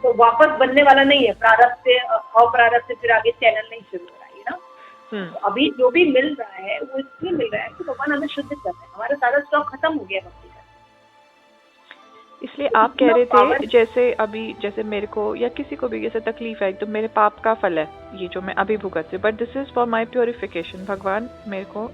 तो वापस बनने वाला नहीं है। प्रारब्ध से अप्रारब्ध से फिर आगे चैनल नहीं शुरू हो रहा है ना। तो अभी जो भी मिल रहा है वो इसलिए मिल रहा है कि भगवान हमें शुद्ध कर रहे हैं, हमारा सारा स्टॉक खत्म हो गया भक्ति का। इसलिए आप कह रहे थे जैसे अभी जैसे मेरे को या किसी को भी जैसे तकलीफ है तो मेरे पाप का फल है ये जो मैं अभी भुगत से, but this is for my purification. भगवान मेरे को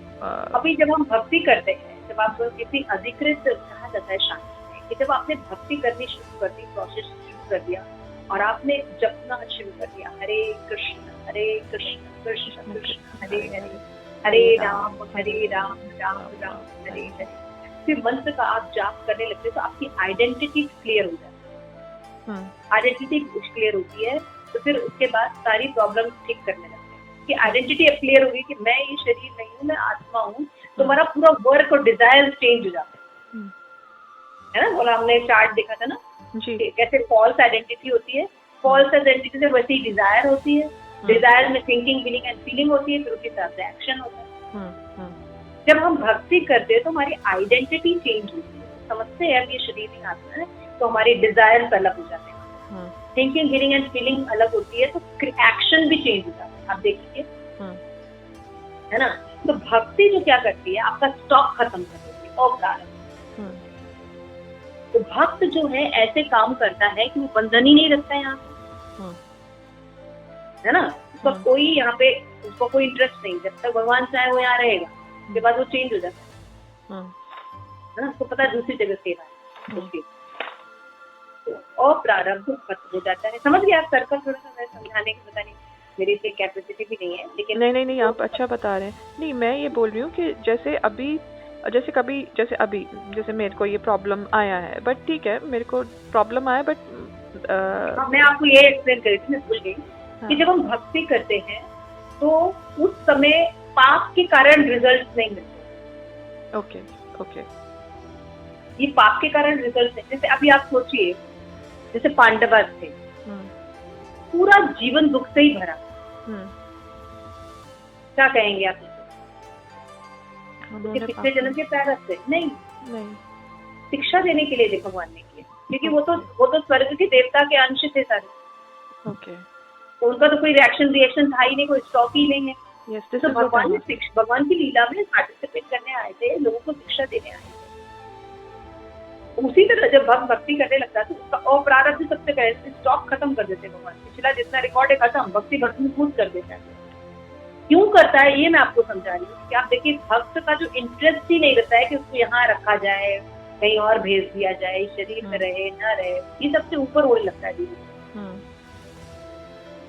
अभी जब हम भक्ति करते हैं, जब आप किसी अधिकृत कहा जाता है शांति में कि जब आपने भक्ति करनी शुरू कर दी, प्रोसेस शुरू कर दिया और आपने जपना शुरू कर दिया, हरे कृष्ण कृष्ण कृष्ण हरे हरे, हरे राम राम राम हरे हरे, फिर मंत्र का आप जाप करने लगते तो आपकी आइडेंटिटी क्लियर हो जाती है। आइडेंटिटी क्लियर होती है तो फिर उसके बाद सारी प्रॉब्लम ठीक करने लगते हैं कि आइडेंटिटी अब क्लियर होगी कि मैं ये शरीर नहीं हूँ, मैं आत्मा हूँ। तो हमारा पूरा वर्क और डिजायर चेंज हो जाता है ना। बोला हमने चार्ट देखा था ना जी, कैसे फॉल्स आइडेंटिटी होती है, फॉल्स आइडेंटिटी से वैसी डिजायर होती है, डिजायर में थिंकिंग फीलिंग एंड फीलिंग होती है, फिर उसके हिसाब से एक्शन होता है। जब हम भक्ति करते हैं तो हमारी आइडेंटिटी चेंज होती है, समझते हैं अब ये शरीर ही आत्मा है, तो हमारी डिजायर्स अलग हो जाते हैं, थिंकिंग फीलिंग एंड फीलिंग अलग होती है, तो एक्शन भी चेंज हो जाता है। आप देखिए है ना। तो भक्ति जो क्या करती है, आपका स्टॉक खत्म कर देती है और प्रारब्ध। तो भक्त जो है ऐसे काम करता है कि वो बंधन ही नहीं रखता है यहाँ है ना। उसका कोई यहाँ पे उसको कोई इंटरेस्ट नहीं, जब तक भगवान चाहे वो यहाँ रहेगा, उसके बाद वो चेंज हो जाता है ना। उसको पता है दूसरी जगह सेवा है उसकी, और प्रारब्ध खत्म हो जाता है। समझ गया आप सर्कल? थोड़ा सा मैं समझाने की पता नहीं मेरी इतनी कैपेसिटी भी नहीं है, लेकिन नहीं आप अच्छा बता रहे हैं। नहीं मैं ये बोल रही हूँ कि जैसे अभी जैसे मेरे को ये प्रॉब्लम आया है, बट ठीक है मेरे को प्रॉब्लम आया, बट मैं आपको ये एक्सप्लेन करी थी, मैं भूल गई कि जब हम भक्ति करते हैं तो उस समय पाप के कारण रिजल्ट नहीं मिलते। ओके ये पाप के कारण रिजल्ट नहीं। जैसे अभी आप सोचिए, जैसे पांडव थे, पूरा जीवन दुख से ही भरा, क्या कहेंगे आप? पिछले जन्म के प्रारब्ध से नहीं, शिक्षा देने के लिए भगवान ने किया, क्योंकि वो तो स्वर्ग के देवता के अंश थे सारे। तो उनका तो कोई रिएक्शन था ही नहीं, कोई स्टॉक ही नहीं है। तो भगवान की लीला में पार्टिसिपेट करने आए थे, लोगों को शिक्षा देने आए थे। उसी तरह जब भक्त भक्ति करने लगता है तो उसका अप्रारब्ध सबसे पहले स्टॉक खत्म कर देते भगवान। पिछला जितना रिकॉर्ड है खत्म, भक्ति में कूद कर देता है। क्यों करता है ये मैं आपको समझा रही हूँ कि आप देखिए, भक्त का जो इंटरेस्ट ही नहीं रहता है कि उसको यहाँ रखा जाए, कहीं और भेज दिया जाए, शरीर में रहे ना रहे, ये सबसे ऊपर वही लगता है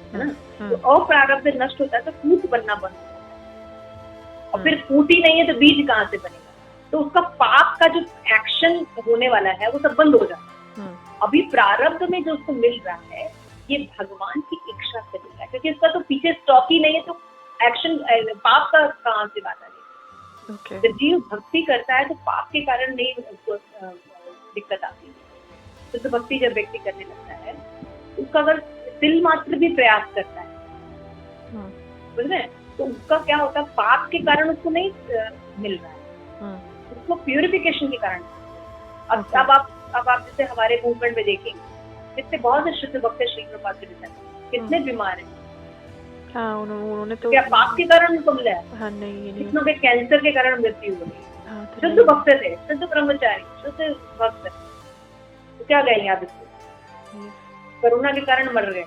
है ना। तो अप्रारब्ध नष्ट होता है तो कूट बनना बंद होता है, और फिर कूट ही नहीं है तो बीज कहाँ से बनेगा। तो उसका पाप का जो एक्शन होने वाला है वो सब बंद हो जाता है। अभी प्रारब्ध में जो उसको मिल रहा है ये भगवान की इच्छा से मिल रहा है, क्योंकि इसका तो पीछे स्टॉक ही नहीं है, तो एक्शन पाप का कहाँ से बात आ रही है। जब जीव भक्ति करता है तो पाप के कारण नहीं उसको दिक्कत आती है। तो भक्ति जब व्यक्ति करने लगता है, उसका अगर तिल मात्र भी प्रयास करता है, समझ रहे हैं, तो उसका क्या होता है, पाप के कारण उसको नहीं मिल रहा है, उसको प्यूरिफिकेशन के कारण। अब आप जैसे हमारे मूवमेंट में देखेंगे, कितने बहुत से शुद्ध भक्त श्री प्रभुपाद जी कितने बीमार हैं। हाँ, उन्होंने तो क्या पाप के कारण उनको मिला है? हाँ, नहीं कितनों के कैंसर के कारण मृत्यु हो गई। शुद्ध भक्त थे, शुद्ध ब्रह्मचारी, शुद्ध भक्त, तो क्या कहेंगे आप इसको? कोरोना के कारण मर रहे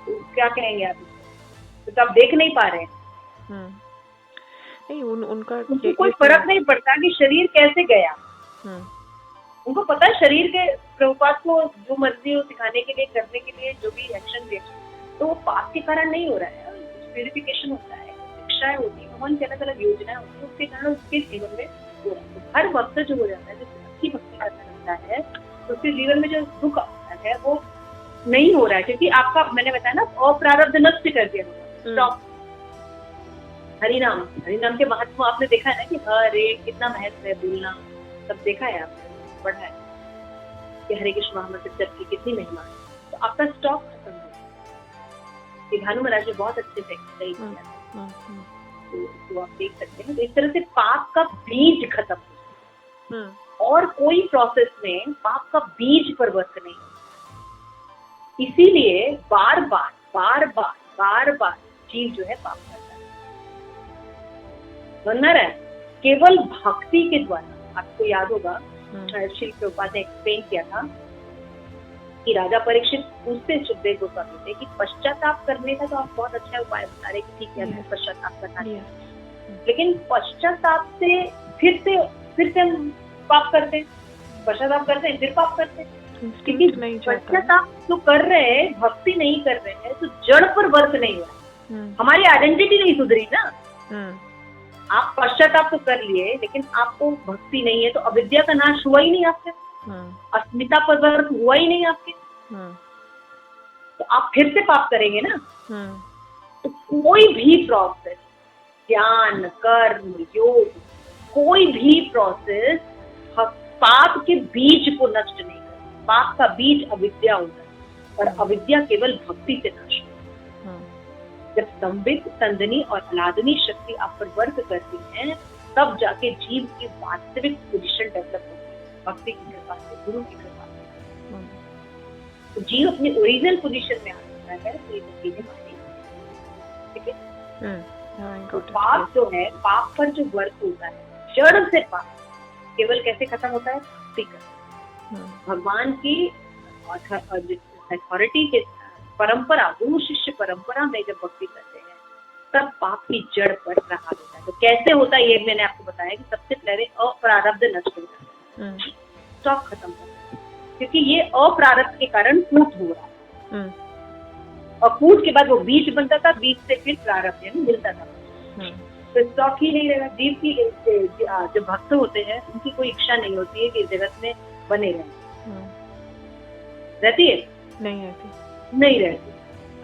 तो क्या कहेंगे आप इसको? तो आप देख नहीं पा रहे हैं। नहीं उनका कोई फर्क नहीं पड़ता कि शरीर कैसे गया। उनको पता है शरीर के प्रभुपाद को जो मर्जी हो सिखाने के लिए, करने के लिए जो भी एक्शन रिएक्शन, तो वो पाप के कारण नहीं हो रहा है, प्यूरिफिकेशन होता है, इच्छाएं होती है, भगवान की अलग अलग योजनाएं होती है, उसके कारण उसके जीवन में हो रहा है। हर वक्त जो हो जाता है, जो अच्छी भक्ति करना लगता है, तो उसके जीवन में जो दुख आता है वो नहीं हो रहा है, क्योंकि आपका, मैंने बताया ना, अप्रारब्ध नष्ट कर दिया। स्टॉप। हरिनाम, हरिनाम के महत्व आपने देखा है ना, कि हरे कितना महत्व है बोलना, सब देखा है आपने, पढ़ा है कि हरे कृष्ण महामंत्र जप की कितनी महिमा है। तो आपका स्टॉक खत्म हो गया। ये भानु महाराज ने बहुत अच्छे से एक्सप्लेन किया है, तो आप देख सकते हैं। तो इस तरह से पाप का बीज खत्म हो गया, और कोई प्रोसेस में पाप का बीज परिवर्तन नहीं होता। इसीलिए बार बार बार बार बार बार जीव जो है पाप करता है। बनना है केवल भक्ति के द्वारा। आपको याद होगा श्री प्रभुपाद ने एक्सप्लेन किया था कि राजा परीक्षित पूछते सुखदेव गोस्वामी से कि पश्चाताप करने का तो आप बहुत अच्छा उपाय बता रहे कि ठीक है पश्चाताप करना चाहिए, लेकिन पश्चाताप से फिर से हम पाप करते हैं, पश्चाताप करते हैं फिर पाप करते हैं। पश्चाताप तो कर रहे हैं, भक्ति नहीं कर रहे हैं, तो जड़ पर वर्क नहीं हो रहा, हमारी आइडेंटिटी नहीं सुधरी ना। आप पश्चाताप तो कर लिए, लेकिन आपको भक्ति नहीं है, तो अविद्या का नाश हुआ ही नहीं आपसे, अस्मिता पर वर्क हुआ ही नहीं आपके, तो आप फिर से पाप करेंगे ना। तो कोई भी प्रोसेस, ज्ञान, कर्म, योग, कोई भी प्रोसेस पाप के बीज को नष्ट नहीं करती। पाप का बीज अविद्या होता है, और अविद्या केवल भक्ति से नाश होती है। जब संबित, संदनी और अलादनी शक्ति आप पर वर्क करती है, तब जाके जीव की वास्तविक पोजीशन डेवलप होती है, भक्ति की कृपा से, गुरु की कृपा से। तो जीव अपनी ओरिजिनल पोजीशन में आ सकता है। तो ये चीजें मानी, ठीक है। तो पाप जो है, पाप पर जो वर्क होता है, जड़ से पाप केवल कैसे खत्म होता है? भक्ति कर, भगवान की अथॉरिटी के परंपरा, गुरु शिष्य परंपरा में जब भक्ति करते हैं, तब पाप की जड़ पर प्रहार होता है। तो कैसे होता है, ये मैंने आपको बताया कि सबसे पहले अप्रारब्ध नष्ट हो जाता है, स्टॉक खत्म होता है, क्योंकि ये अप्रारब्ध के कारण कूट हो रहा है, और कूट के बाद वो बीज बनता था, बीज से फिर प्रारब्ध यानी मिलता था, तो स्टॉक ही नहीं रहेगा। जीव की जो भक्त होते हैं, उनकी कोई इच्छा नहीं होती है कि जगत में बने रहें। रहती है? नहीं रहती।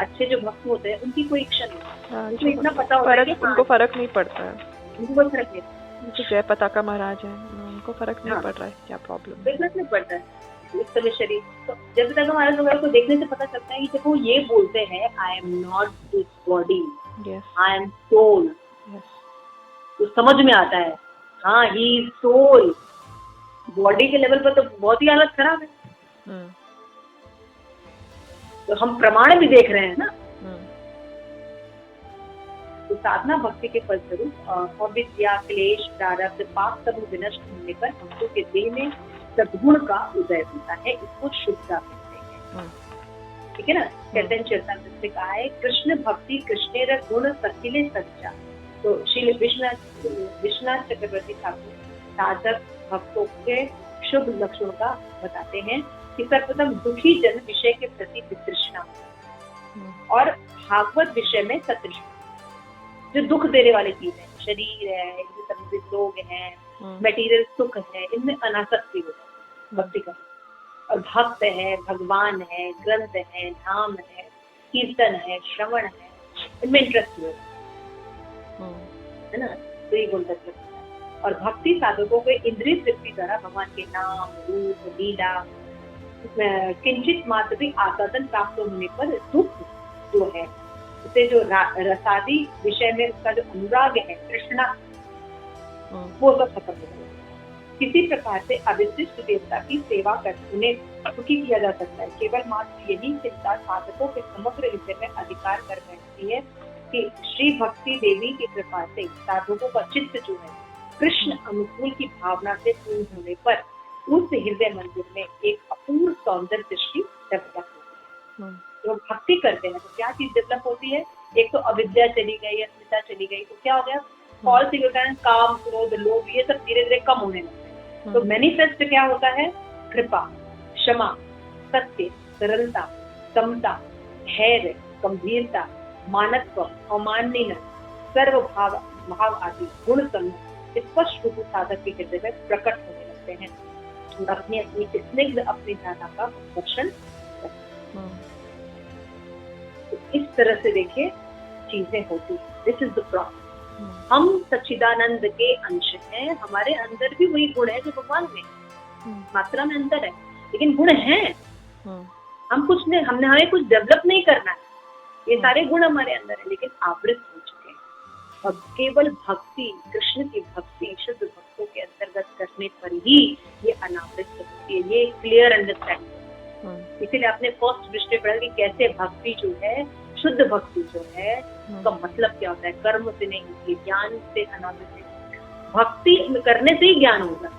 अच्छे जो भक्त होते हैं, उनकी कोई इच्छा नहीं, तो इतना पता होता है कि उनको फर्क नहीं पड़ता है, उनको कोई फर्क नहीं पड़ता। जय पताका महाराज है, उनको फर्क नहीं पड़ रहा है, क्या प्रॉब्लम, फर्क नहीं पड़ता है इस समय शरीर। तो जय पताका महाराज वगैरह को देखने से पता चलता है कि जब वो ये बोलते हैं, I am not this body, I am soul, तो समझ में आता है, हाँ ही इज सोल। बॉडी के लेवल पर तो बहुत ही हालत खराब है, तो हम प्रमाण भी देख रहे हैं ना। तो साधना भक्ति के फलस्वरूप अविद्या, क्लेश, प्रारब्ध, पाप सब विनष्ट होने पर हमको के देह में सद्गुण का उदय होता है। इसको शुद्धता कहते हैं, ठीक है ना। कहते हैं चैतन्य से कहा है, कृष्ण भक्ति कृष्णेर गुण सखिले सच्चा। तो श्री विश्वनाथ चक्रवर्ती ठाकुर साधक भक्तों के शुभ लक्षणों का बताते हैं कि सर्वप्रथम दुखी जन विषय के प्रति वितृष्णा, और भागवत विषय में सतृष्णा। जो दुख देने वाली चीज है, शरीर है, संबंधित लोग हैं, मटेरियल सुख है, इनमें अनासक्ति हो जाए भक्ति का। और भक्त है, भगवान है, ग्रंथ है, धाम है, कीर्तन है, श्रवण है, इनमें इंटरेस्ट हो, है ना। तो ये गुण तत्व है। और भक्ति साधकों को इंद्रिय तृप्ति द्वारा भगवान के नाम, रूप, लीला, किंचित मात्र भी आस्वादन प्राप्त होने पर दुख जो है, उसे जो रसादी विषय में उसका जो अनुराग है, तृष्णा, वो सब खत्म हो जाता है। किसी प्रकार से अविशिष्ट देवता की सेवा कर उन्हें सुखी किया जा सकता है। केवल मात्र यही चिंता साधकों के समग्र विषय में अधिकार कर बैठती है कि श्री भक्ति देवी की कृपा से साधकों का चित्त जो है कृष्ण अनुकूल की भावना से पूर्ण होने पर उस हृदय मंदिर में एक अपूर्व सौंदर्य दृष्टि डेवलप होती है। तो भक्ति करते हैं तो क्या चीज डेवलप होती है? एक तो अविद्या चली गई, अस्मिता चली गई, तो क्या हो गया? फॉल्स इगोरेंस, काम, क्रोध, लोभ, ये सब धीरे धीरे कम होने लगते हैं। तो मैनिफेस्ट क्या होता है? कृपा, क्षमा, सत्य, सरलता, समता, धैर्य, गंभीरता, मानवत्व, अमाननीय, सर्व भाव भाव आदि गुण समूह स्पष्ट रूप साधक के हृदय में प्रकट होने लगते हैं और अपनी अपनी स्निग्ध अपनी धारणा का दर्शन करते हैं। तो इस तरह से देखिए चीजें होती है। This is the problem. हम सच्चिदानंद के अंश हैं, हमारे अंदर भी वही गुण है जो भगवान में, मात्रा में अंतर है लेकिन गुण हैं। हम कुछ नहीं, हमें कुछ डेवलप नहीं करना है, ये सारे गुण हमारे अंदर है लेकिन आवृत हो चुके हैं। और केवल भक्ति, कृष्ण की भक्ति शुद्ध भक्तों के अंतर्गत करने पर ही ये अनावृत होती है। ये क्लियर अंडरस्टैंडिंग। इसीलिए आपने फर्स्ट दृष्टि पढ़ा कि कैसे भक्ति जो है, शुद्ध भक्ति जो है, उसका मतलब क्या होता है। कर्म से नहीं होती, ज्ञान से अनावृत है। भक्ति करने से ही ज्ञान होगा।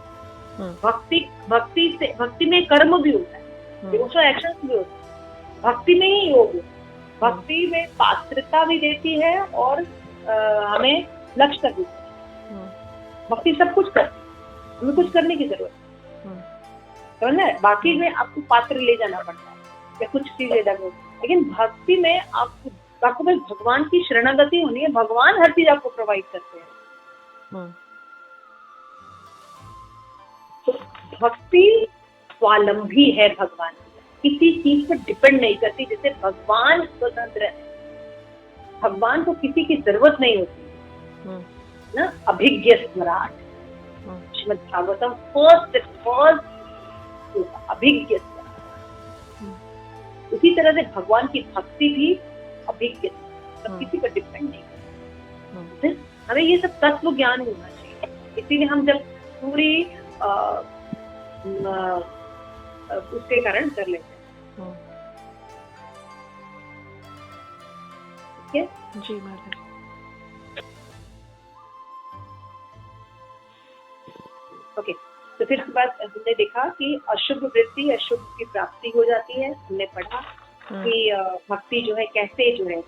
भक्ति में कर्म भी होता है, डिवोशनल एक्शन भी होता है। भक्ति में ही योग होता है। भक्ति में पात्रता भी देती है और हमें लक्ष्य तक भी देती है। भक्ति सब कुछ करती है, हमें कुछ करने की जरूरत है ना। बाकी में आपको पात्र ले जाना पड़ता है या कुछ चीज ले जाना, लेकिन भक्ति में आपको बस भगवान की शरणागति होनी है। भगवान हर चीज आपको प्रोवाइड करते हैं। तो भक्ति स्वावलंबी है भगवान, किसी चीज पर डिपेंड नहीं करती। जैसे भगवान स्वतंत्र है, भगवान को किसी की जरूरत नहीं होती ना। अभिज्ञ स्मराट श्रीमद् भागवतम फर्स्ट अभिज्ञ। उसी तरह से भगवान की भक्ति भी अभिज्ञ, किसी पर डिपेंड नहीं करती। हमें ये सब तत्व ज्ञान होना चाहिए। इसीलिए हम जब पूरी उसके कारण कर लेते हैं। ठीक है जी माता। ओके, तो फिर उसके बाद हमने देखा कि अशुभ वृत्ति अशुभ की प्राप्ति हो जाती है। हमने पढ़ा कि भक्ति जो है कैसे जो है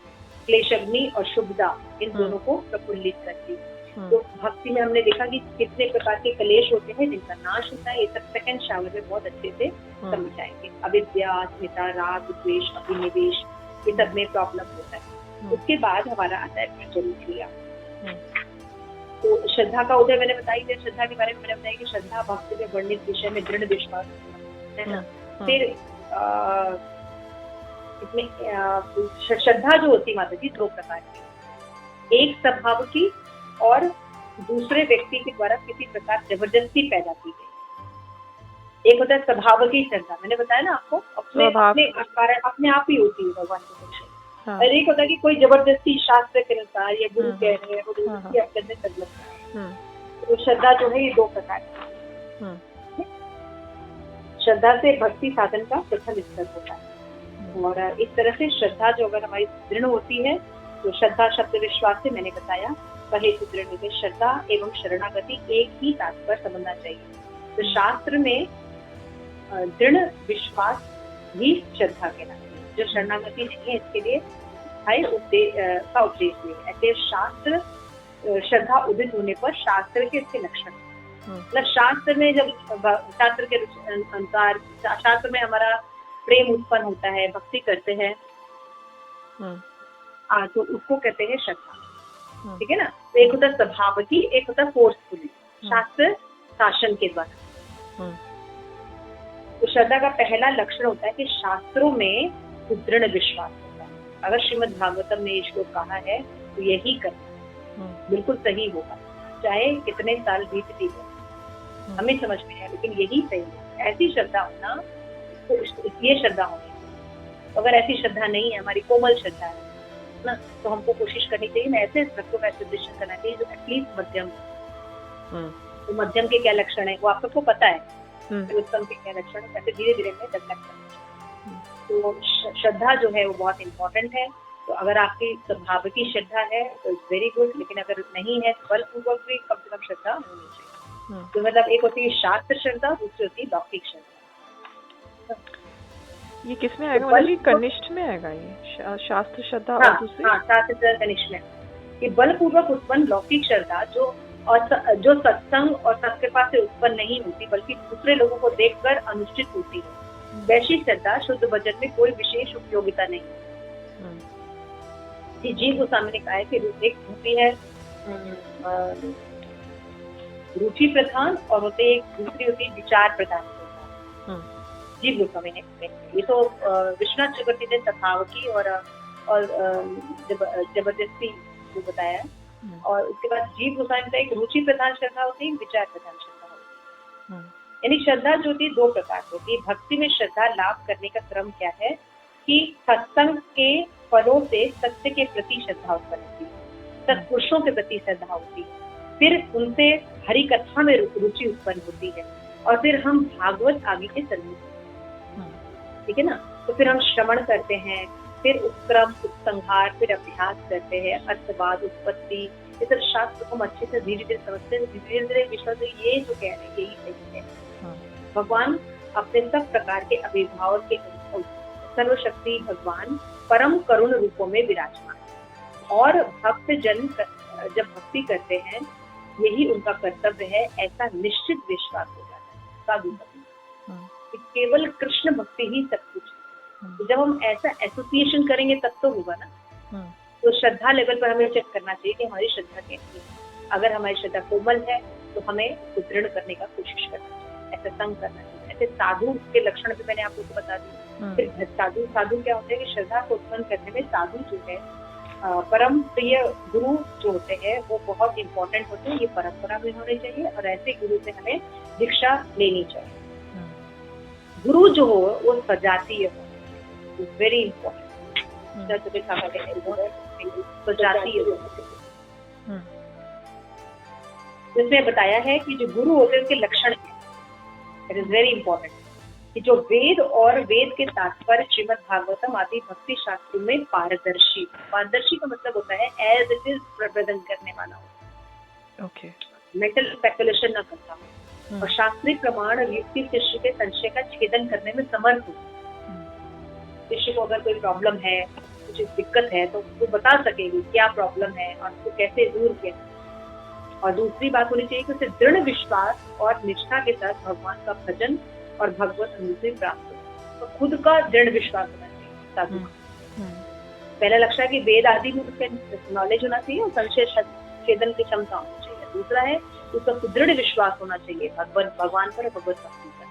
क्लेशग्नि और शुभदा इन दोनों को प्रफुल्लित करती है। तो भक्ति में हमने देखा कि कितने प्रकार के क्लेश होते हैं जिनका नाश होता है। ये सब सेकंड शावर में बहुत अच्छे से समझाएंगे। अविद्या, अस्मिता, राग, द्वेष, अभिनिवेश, ये सब में प्रॉब्लम होता है। उसके बाद हमारा आता है प्रज्वल क्रिया। तो श्रद्धा का उदय मैंने बताई थी। श्रद्धा के बारे में मैंने बताया कि श्रद्धा भक्ति में वर्णित विषय में दृढ़ विश्वास है ना। फिर इसमें श्रद्धा जो होती माता जी दो प्रकार की, एक स्वभाव की और दूसरे व्यक्ति के द्वारा किसी प्रकार जबरदस्ती पैदा की गई। एक होता है स्वभाव की श्रद्धा, मैंने बताया ना आपको, अपने आप ही होती है भगवान के दर्शन। और एक होता है कि कोई जबरदस्ती शास्त्र के अनुसार या गुरु कह रहे हैं और करने तक लगता है। तो श्रद्धा जो है ये दो प्रकार है। श्रद्धा से भक्ति साधन का प्रथम स्तर होता है। और इस तरह से श्रद्धा जो अगर हमारी दृढ़ होती है तो श्रद्धा शब्द विश्वास से मैंने बताया कहे तो दृढ़ होते। श्रद्धा एवं शरणागति एक ही तात्पर्य समझना चाहिए। तो शास्त्र में दृढ़ विश्वास ही श्रद्धा कहलाती है। जो शरणागति नहीं है इसके लिए का उपदेश नहीं है। ऐसे शास्त्र श्रद्धा उदित होने पर शास्त्र के इसके लक्षण, मतलब शास्त्र में जब शास्त्र के अनुसार शास्त्र में हमारा प्रेम उत्पन्न होता है, भक्ति करते हैं, तो उसको कहते हैं श्रद्धा। ठीक है ना। तो एक होता है स्वभाव की, एक होता है फोर्सफुली, शास्त्र शासन के द्वारा। तो श्रद्धा का पहला लक्षण होता है कि शास्त्रों में दृढ़ विश्वास होता है। अगर श्रीमद् भागवतम ने इसको कहा है तो यही करना बिल्कुल सही होगा, चाहे कितने साल बीतती हो, हमें समझ में है, लेकिन यही सही है। ऐसी श्रद्धा होना, तो ये श्रद्धा होनी। तो अगर ऐसी श्रद्धा नहीं है, हमारी कोमल श्रद्धा है ना, तो हमको कोशिश करनी चाहिए ना ऐसे भक्तों का एस्टेब्लिशमेंट करना चाहिए जो एटलीस्ट मध्यम। तो मध्यम के क्या लक्षण है वो आप सबको पता है, उत्तम के क्या लक्षण है, ऐसे धीरे धीरे में डेवलप करना चाहिए। तो श्रद्धा जो है वो बहुत इम्पोर्टेंट है। तो अगर आपकी स्वभाव की श्रद्धा है तो इट्स वेरी गुड, लेकिन अगर नहीं है तो बलपूर्वक भी कम से कम श्रद्धा होनी चाहिए। तो मतलब एक होती है शास्त्र श्रद्धा, दूसरी होती है लौकिक श्रद्धा। ये किस में आएगा? मतलब कनिष्ठ में आएगा ये शास्त्र श्रद्धा? और दूसरी शास्त्र श्रद्धा कनिष्ठ में। ये बलपूर्वक उत्पन्न लौकिक श्रद्धा जो सत्संग और सत्कृपा से उत्पन्न नहीं होती बल्कि दूसरे लोगों को देखकर अनुष्ठित होती है। वैसी श्रद्धा शुद्ध भजन में कोई विशेष उपयोगिता नहीं। जी गोस्वामी ने कहा है कि एक होती है रुचि प्रधान और एक दूसरी होती है विचार प्रधान। जी गोस्वामी ने ये तो विश्वनाथ चक्रवर्ती ने सखाव की और जबरदस्ती को बताया। और उसके बाद जीव गोस्वामी का एक रुचि प्रधान श्रद्धा होती है, विचार प्रधान श्रद्धा होती है। यानी श्रद्धा जो होती है दो प्रकार की होती है। भक्ति में श्रद्धा लाभ करने का क्रम क्या है कि सत्संग के फलों से सत्य के प्रति श्रद्धा उत्पन्न होती है, सत्पुरुषों के प्रति श्रद्धा होती है, फिर उनसे हरि कथा में रुचि उत्पन्न होती है और फिर हम भागवत आगे के चलने लगते हैं। ठीक है ना। तो फिर हम श्रवण करते हैं, फिर उपक्रम उपसंहार, फिर अभ्यास करते हैं, अर्थवाद उत्पत्ति, ये सब शास्त्र को हम अच्छे से धीरे धीरे समझते हैं। धीरे धीरे विश्वास ये जो कह रहे हैं यही सही है। भगवान अपने सब प्रकार के आविर्भाव के सर्वशक्ति भगवान परम करुण रूपों में विराजमान और भक्त जन जब भक्ति करते हैं यही उनका कर्तव्य है, ऐसा निश्चित विश्वास हो जाता है साधु भक्ति। केवल कृष्ण भक्ति ही सब कुछ है। तो जब हम ऐसा एसोसिएशन करेंगे तब तो होगा ना। तो श्रद्धा लेवल पर हमें चेक करना चाहिए कि हमारी श्रद्धा कैसी है। अगर हमारी श्रद्धा कोमल है तो हमें सुदृढ़ करने का कोशिश करना चाहिए, ऐसा संग करना चाहिए। ऐसे साधु के लक्षण भी मैंने आपको बता दी। फिर साधु क्या होते हैं कि श्रद्धा को उत्पन्न करने में साधु जो है परम प्रिय गुरु जो होते हैं वो बहुत इंपॉर्टेंट होते हैं। ये परंपरा में होने चाहिए और ऐसे गुरु से हमें दीक्षा लेनी चाहिए। गुरु जो हो वो सजातीय हो, वेरी इंपॉर्टेंट। सजातीय जिसमें बताया है कि जो गुरु होते हैं उसके लक्षण है, इट इज वेरी इंपॉर्टेंट कि जो वेद और वेद के तात्पर्य श्रीमद् भागवतम आदि भक्ति शास्त्रों में पारदर्शी का मतलब होता है एज इट इज रिप्रेजेंट करने वाला हो, ओके, मेंटल स्पेकुलेशन न करता हो और शास्त्रीय प्रमाण और युक्ति शिष्य के संशय का छेदन करने में समर्थ हो। शिष्य को अगर कोई प्रॉब्लम है, कुछ दिक्कत है तो वो बता सकेगी क्या प्रॉब्लम है और उसको कैसे दूर किया। और दूसरी बात होनी चाहिए कि उसे दृढ़ विश्वास और निष्ठा के साथ भगवान का भजन और भगवत अनुभूति प्राप्त हो। तो खुद का दृढ़ विश्वास होना चाहिए साधु का। पहला लक्ष्य है कि वेद आदि में उसका नॉलेज होना चाहिए और संशय छेदन की क्षमता होनी चाहिए। दूसरा है उसका सुदृढ़ विश्वास होना चाहिए भगवान पर और भगवत भक्ति पर।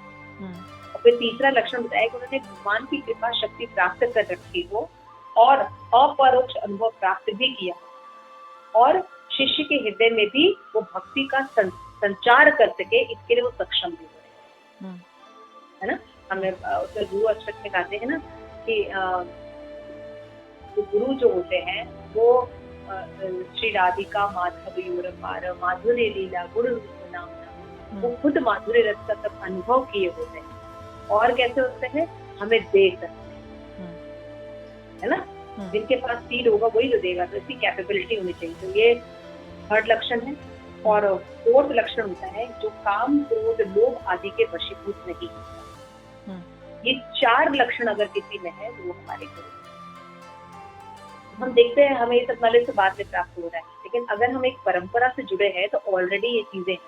और फिर तीसरा लक्षण बताया कि उन्होंने भगवान की कृपा शक्ति प्राप्त कर रखी हो और अपरोक्ष अनुभव प्राप्त भी किया और शिष्य के हृदय में भी वो भक्ति का संचार कर सके, इसके लिए वो सक्षम भी हो, है ना। हमें उसमें गुरु अष्टक में कहते हैं ना कि गुरु जो होते हैं वो श्री राधिका माधव यूर पार माधुर्य लीला गुरु रूप नाम, वो खुद माधुर्य रस का सब अनुभव किए होते हैं और कैसे होते हैं हमें दे सकते हैं, है ना। जिनके पास सीड होगा वही जो देगा, तो इसकी कैपेबिलिटी होनी चाहिए। तो ये थर्ड लक्षण है। और फोर्थ लक्षण होता है जो काम क्रोध लोभ आदि के वशीभूत नहीं होता। ये चार लक्षण अगर किसी में है तो वो हमारे गुरु। हम देखते हैं हमें ये सब नॉलेज से बाद में प्राप्त हो रहा है, लेकिन अगर हम एक परंपरा से जुड़े हैं तो ऑलरेडी ये चीजें हैं।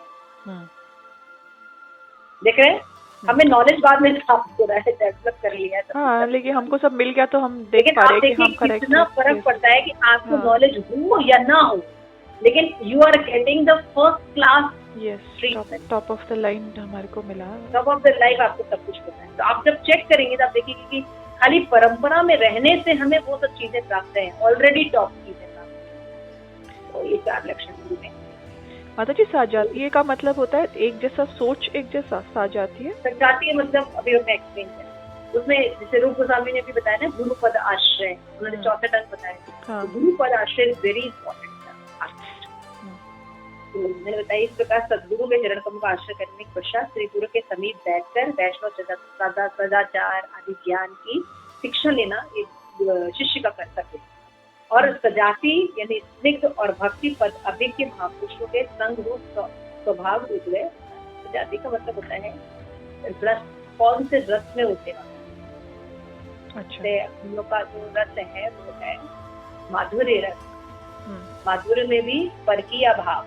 देख रहे हैं हमें नॉलेज बाद में प्राप्त हो रहा है, डेवलप कर लिया है। हाँ, लेकिन हमको सब मिल गया तो हम देख पा रहे हैं कि हम करेक्ट। कितना फर्क पड़ता है कि आपको नॉलेज हो या ना हो, लेकिन you are getting the first class treatment, top of the line हमारे को मिला, टॉप ऑफ द लाइन आपको सब कुछ पता है। तो आप जब चेक करेंगे तो आप देखेंगे कि खाली परंपरा में रहने से हमें वो सब चीजें प्राप्त है, ऑलरेडी टॉप चीजें प्राप्त। तो ये चार लक्षण हैं। माता जी साजातीय का मतलब होता है एक जैसा सोच, एक जैसा साजातीय। साजातीय मतलब अभी मैं एक्सप्लेन करें उसमें, जैसे रूप गोस्वामी ने भी बताया ना गुरु पद आश्रय, उन्होंने चौथे टंग बताया। गुरु पद आश्रय वेरी इंपॉर्टेंट। तो मैंने बताया इस प्रकार सदगुरु के चरण कमल का आश्रय करने के पश्चात श्री गुरु के समीप बैठकर वैष्णव सदाचार आदि ज्ञान की शिक्षा लेना एक शिष्य का कर्तव्य है। और सजाति यानी स्निग्ध और भक्ति पद अभिज्ञ महापुरुषों के संग रूप स्वभाव उदय। सजाति का मतलब होता है रस, कौन से रस में होते हैं। अच्छा, हम लोग का जो रस है वो है माधुर्य रस। माधुर्य में भी परकीय भाव,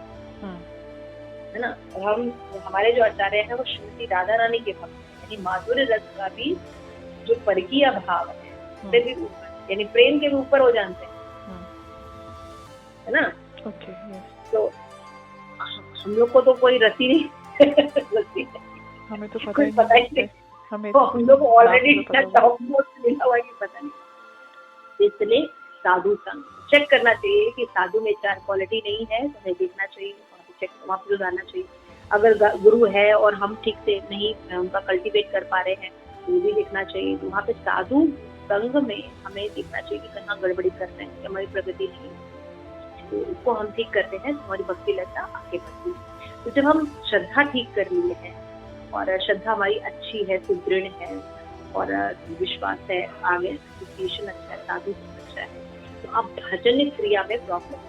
है ना। और हमारे जो आचार्य हैं वो श्रीमती राधा रानी के भक्त हैं, यानी माधुर्य रस का भी जो परकीय भाव है उससे भी ऊपर, यानी प्रेम के भी ऊपर हो जानते हैं। है ना। ओके, तो हम लोग को तो कोई रस्सी नहीं रस्सी हमें तो कोई पता ही नहीं, हमें तो हम लोग को ऑलरेडी इतना टॉप मोस्ट मिला हुआ है कि पता नहीं। इसलिए साधु संग चेक करना चाहिए कि साधु में 4 क्वालिटी नहीं है तो हमें देखना चाहिए, वहाँ पे सुधारना चाहिए। अगर गुरु है और हम ठीक से नहीं उनका कल्टीवेट कर पा रहे हैं तो भी देखना चाहिए। तो वहाँ पे साधु संग में हमें देखना चाहिए कि कहाँ गड़बड़ी कर रहे हैं, हमारी प्रगति नहीं है, तो उसको हम ठीक करते हैं तो हमारी भक्ति लता आगे बढ़ती है। तो जब हम श्रद्धा ठीक कर लिए हैं और श्रद्धा हमारी अच्छी है, सुदृढ़ है और विश्वास है, आगे एसोसिएशन अच्छा है, साधु अच्छा है, तो आप भजन क्रिया में प्रॉब्लम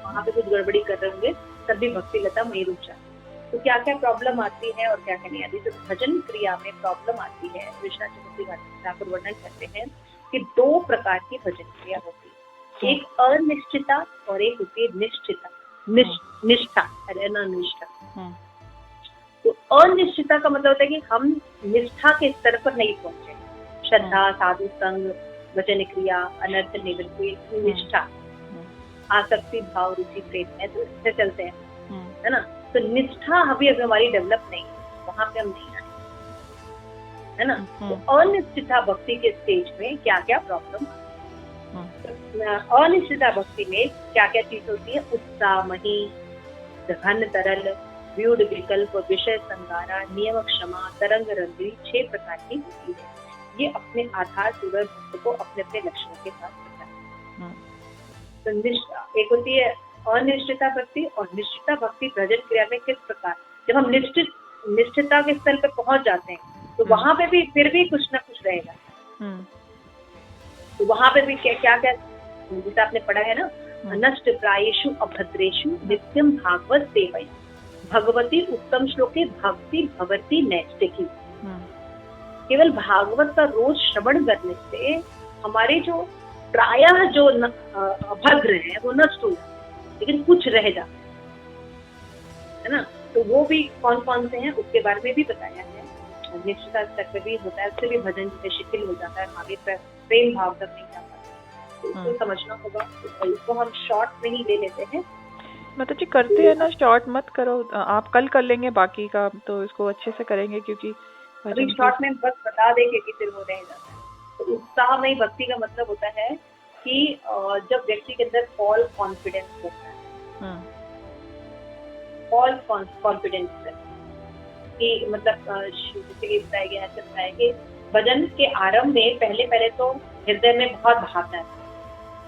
वहाँ पे कुछ गड़बड़ी कर रहे होंगे तब भी भक्ति लता वहीं रुक जाती है। तो क्या क्या प्रॉब्लम आती है और क्या क्या नहीं आती। तो भजन क्रिया में प्रॉब्लम आती है, कृष्णा चक्रवर्ती ठाकुर वर्णन करते हैं कि 2 प्रकार की भजन क्रिया होती है, एक अनिश्चिता और एक होती है निश्चिता। निष्ठा अरे ना निष्ठा। तो अनिश्चिता का मतलब होता है कि हम निष्ठा के स्तर पर नहीं पहुंचे, श्रद्धा, साधु संग, वचन क्रिया, अनर्थ निवृत्ति, निष्ठा, आसक्ति, भाव, रुचि, प्रेम है, तो इससे चलते हैं, है ना। तो निष्ठा अभी हमारी डेवलप नहीं है, वहां पे हम नहीं आए, है ना। तो अनिश्चिता भक्ति के स्टेज में क्या क्या प्रॉब्लम, अनिश्चिता भक्ति में क्या क्या चीज होती है, उत्साह, मही, घन तरल, व्यूढ़ विकल्प, विषय संगारा, नियम क्षमा, तरंग रंगी, 6 प्रकार की होती है। ये अपने आधार पूर्वक भक्त को अपने अपने लक्ष्यों के साथ बताते हैं। तो एक होती है अनिश्चिता भक्ति और निश्चिता भक्ति भजन क्रिया में किस प्रकार, जब हम निश्चितता के स्तर पे पहुंच जाते हैं तो वहां पे भी फिर भी कुछ ना कुछ रहेगा। तो वहां पे भी क्या क्या जैसे आपने पढ़ा है ना, नष्ट प्रायेषु अभद्रेषु नित्यम भागवत सेवया, भगवती उत्तम श्लोके भक्ति भवती नैष्टिकी। केवल भागवत का रोज श्रवण करने से हमारे जो प्रायः जो अभद्र है वो नष्ट हो जाते हैं, लेकिन कुछ रह जाते है ना। तो वो भी कौन कौन से हैं उसके बारे में भी बताया है। निश्चिता स्तर पे भी होता है, उससे भी भजन जैसे शिथिल हो जाता है, आगे प्रेम भाव तक नहीं जा पाता, तो उसको समझना होगा। इसको हम शॉर्ट में ही ले लेते हैं। मतलब जी करते हैं ना, शॉर्ट मत करो, आप कल कर लेंगे बाकी का, तो इसको अच्छे से करेंगे क्योंकि अभी शॉर्ट में बस बता देंगे कि फिर वो रह जाता है। तो उत्साह में भक्ति का मतलब होता है कि जब व्यक्ति के अंदर फॉल्स कॉन्फिडेंस होता है, फॉल्स कॉन्फिडेंस कि मतलब जैसे कि बताया गया ऐसे बताया कि भजन के आरंभ में पहले तो हृदय में बहुत भावना है,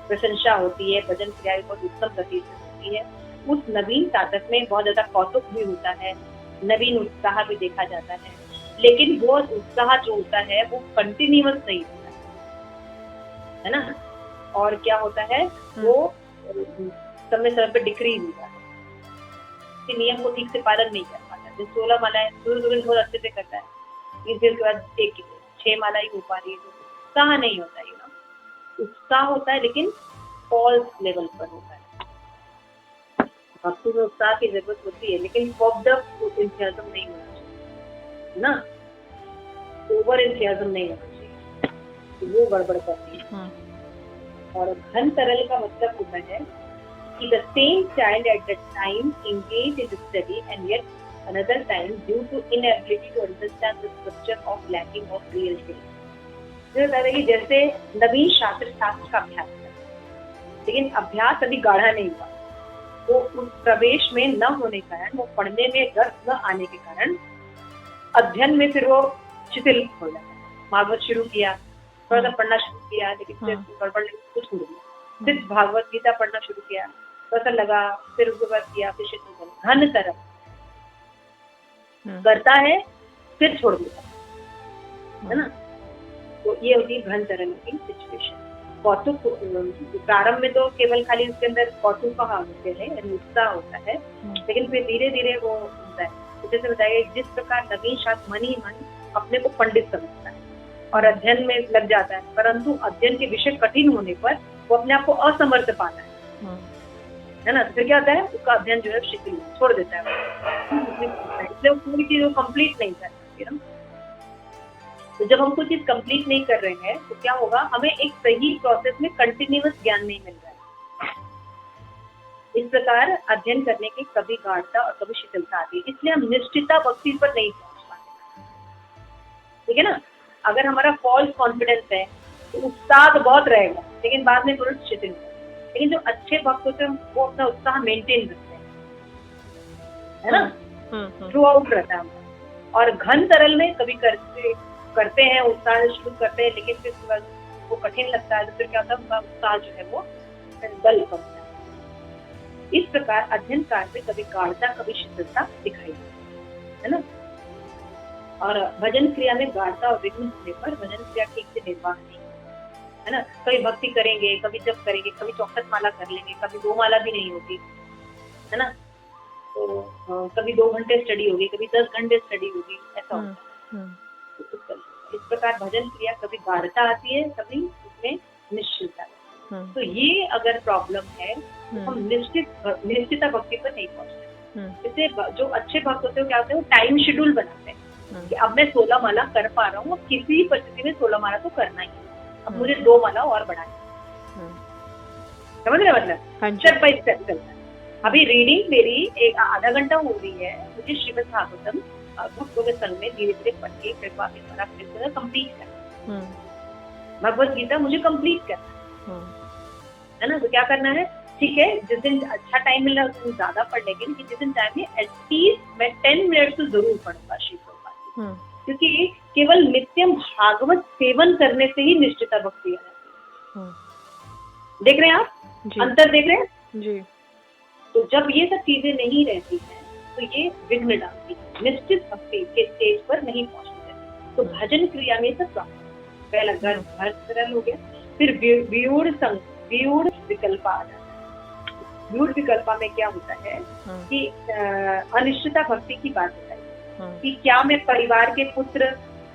प्रशंसा होती है, भजन क्रिया बहुत उत्तम गति से होती है, उस नवीन साधक में बहुत ज्यादा कौतुक भी होता है, नवीन उत्साह भी देखा जाता है, लेकिन वो उत्साह जो होता है वो कंटिन्यूअस नहीं होता है ना। और क्या होता है, वो समय पर डिक्रीज होता है, नियम को ठीक से पालन नहीं कर पाता। जो 16 मालाएं सूर्य बहुत अच्छे से करता है, लेकिन फिर उसके बाद 6 माला ही हो पा रही है, तो उत्साह नहीं होता है ना। उत्साह होता है लेकिन फॉल्स लेवल पर होता है। भक्ति में उत्साह की जरूरत होती है, लेकिन फॉक्ड अप एंथुसियाज्म नहीं होना चाहिए ना, ओवर एंथुसियाज्म नहीं होना चाहिए, तो वो गड़बड़ करती है। और घन तरल का मतलब होता है कि the same child at that time engaged in study and yet another time due to inability to understand the structure of lacking of real faith। जो कहते हैं कि जैसे नवीन शास्त्र का अभ्यास है, लेकिन अभ्यास अभी गाढ़ा नहीं हुआ, वो उस प्रवेश में न होने के कारण, वो पढ़ने में रस न आने के कारण अध्ययन में फिर वो शिथिल हो जाता है। भागवत शुरू किया, थोड़ा सा पढ़ना शुरू किया, लेकिन फिर गड़बड़ कुछ हो गया, फिर भागवत गीता पढ़ना शुरू किया, थोड़ा सा लगा, फिर उसके बाद किया, फिर शिथिल हो गया। घन तरफ करता है फिर छोड़ देता है ना। तो ये होती है घन तरह की सिचुएशन। कौतुक प्रारंभ में तो केवल खाली उसके अंदर कौतुक का भाव होते हैं, उत्साह होता है, लेकिन फिर धीरे धीरे वो होता है। तो जैसे बताया, जिस प्रकार नवीन शास्त्र मन ही मन अपने को पंडित समझता है और अध्ययन में लग जाता है, परंतु अध्ययन के विषय कठिन होने पर वो अपने आप को असमर्थ पाता है ना। तो फिर क्या होता है, उसका अध्ययन जो है शिथिल छोड़ देता है, इसलिए वो पूरी चीज कंप्लीट नहीं कर सकती ना। तो जब हम कुछ चीज कंप्लीट नहीं कर रहे हैं तो क्या होगा, हमें एक सही प्रोसेस में कंटिन्यूअस ज्ञान नहीं मिल रहा है, इस प्रकार अध्ययन करने की कभी गाढ़ता और कभी शिथिलता आती है, इसलिए हम निश्चितता भक्ति पर नहीं पहुंच पाते। ठीक है ना। अगर हमारा फॉल्स कॉन्फिडेंस है तो उत्साह तो बहुत रहेगा, लेकिन बाद में तुरंत शिथिल होगा। लेकिन जो अच्छे भक्त होते हैं वो अपना उत्साह मेंटेन करते हैं, है ना, थ्रू आउट रहता है। और घन तरल में कभी करते हैं, उत्साह शुरू करते हैं, लेकिन फिर उसके बाद वो कठिन लगता है, तो फिर क्या होता है, उनका उत्साह जो है वो दल पड़ता है। इस प्रकार अध्ययन काल में कभी गाढ़ता कभी शिथिलता दिखाई देती है ना। और भजन क्रिया में गाढ़ता और विघ्न होने पर भजन क्रिया ठीक से निर्वाह नहीं है ना। कभी भक्ति करेंगे, कभी जप करेंगे, कभी चौखट माला कर लेंगे, कभी 2 माला भी नहीं होती है ना। तो कभी 2 घंटे स्टडी होगी, कभी 10 घंटे स्टडी होगी, ऐसा होता है। इस प्रकार भजन क्रिया कभी गाढ़ता आती है, कभी उसमें निश्चितता। तो ये अगर प्रॉब्लम है तो हम निश्चितता भक्ति पर नहीं पहुंचते। इससे जो अच्छे भक्त होते हैं क्या होते हैं, वो टाइम शेड्यूल बनाते हैं कि अब मैं 16 माला कर पा रहा हूँ, किसी परिस्थिति में 16 माला तो करना ही, अब मुझे 2 माला और बढ़ानी। समझ रहे मतलब, स्टेप बाय स्टेप चलता है। अभी रीडिंग मेरी आधा घंटा हो रही है, मुझे श्रीमद् भागवतम भक्तों के संग में धीरे धीरे पढ़ के कृपा के द्वारा कंप्लीट करना। भगवत गीता मुझे कंप्लीट करना है ना। तो क्या करना है, ठीक है, जिस दिन अच्छा टाइम मिल रहा है उस दिन ज्यादा पढ़ लेंगे, लेकिन जिस दिन टाइम में एटलीस्ट मैं 10 मिनट तो जरूर पढ़ूंगा श्री प्रभुपाद की, क्योंकि केवल नित्यम भागवत सेवन करने से ही निश्चिता भक्ति आ जाती है। देख रहे हैं आप, अंतर देख रहे हैं जी। तो जब ये सब चीजें नहीं रहती हैं तो ये विघ्न डालती है, निश्चित भक्ति के स्टेज पर नहीं पहुंचते। तो भजन क्रिया में सब पहला घर सरल हो गया, फिर व्यूढ़ विकल्प आ जाता है। व्यूढ़ विकल्पा में क्या होता है कि अनिश्चिता भक्ति की बात बताई कि क्या मैं परिवार के पुत्र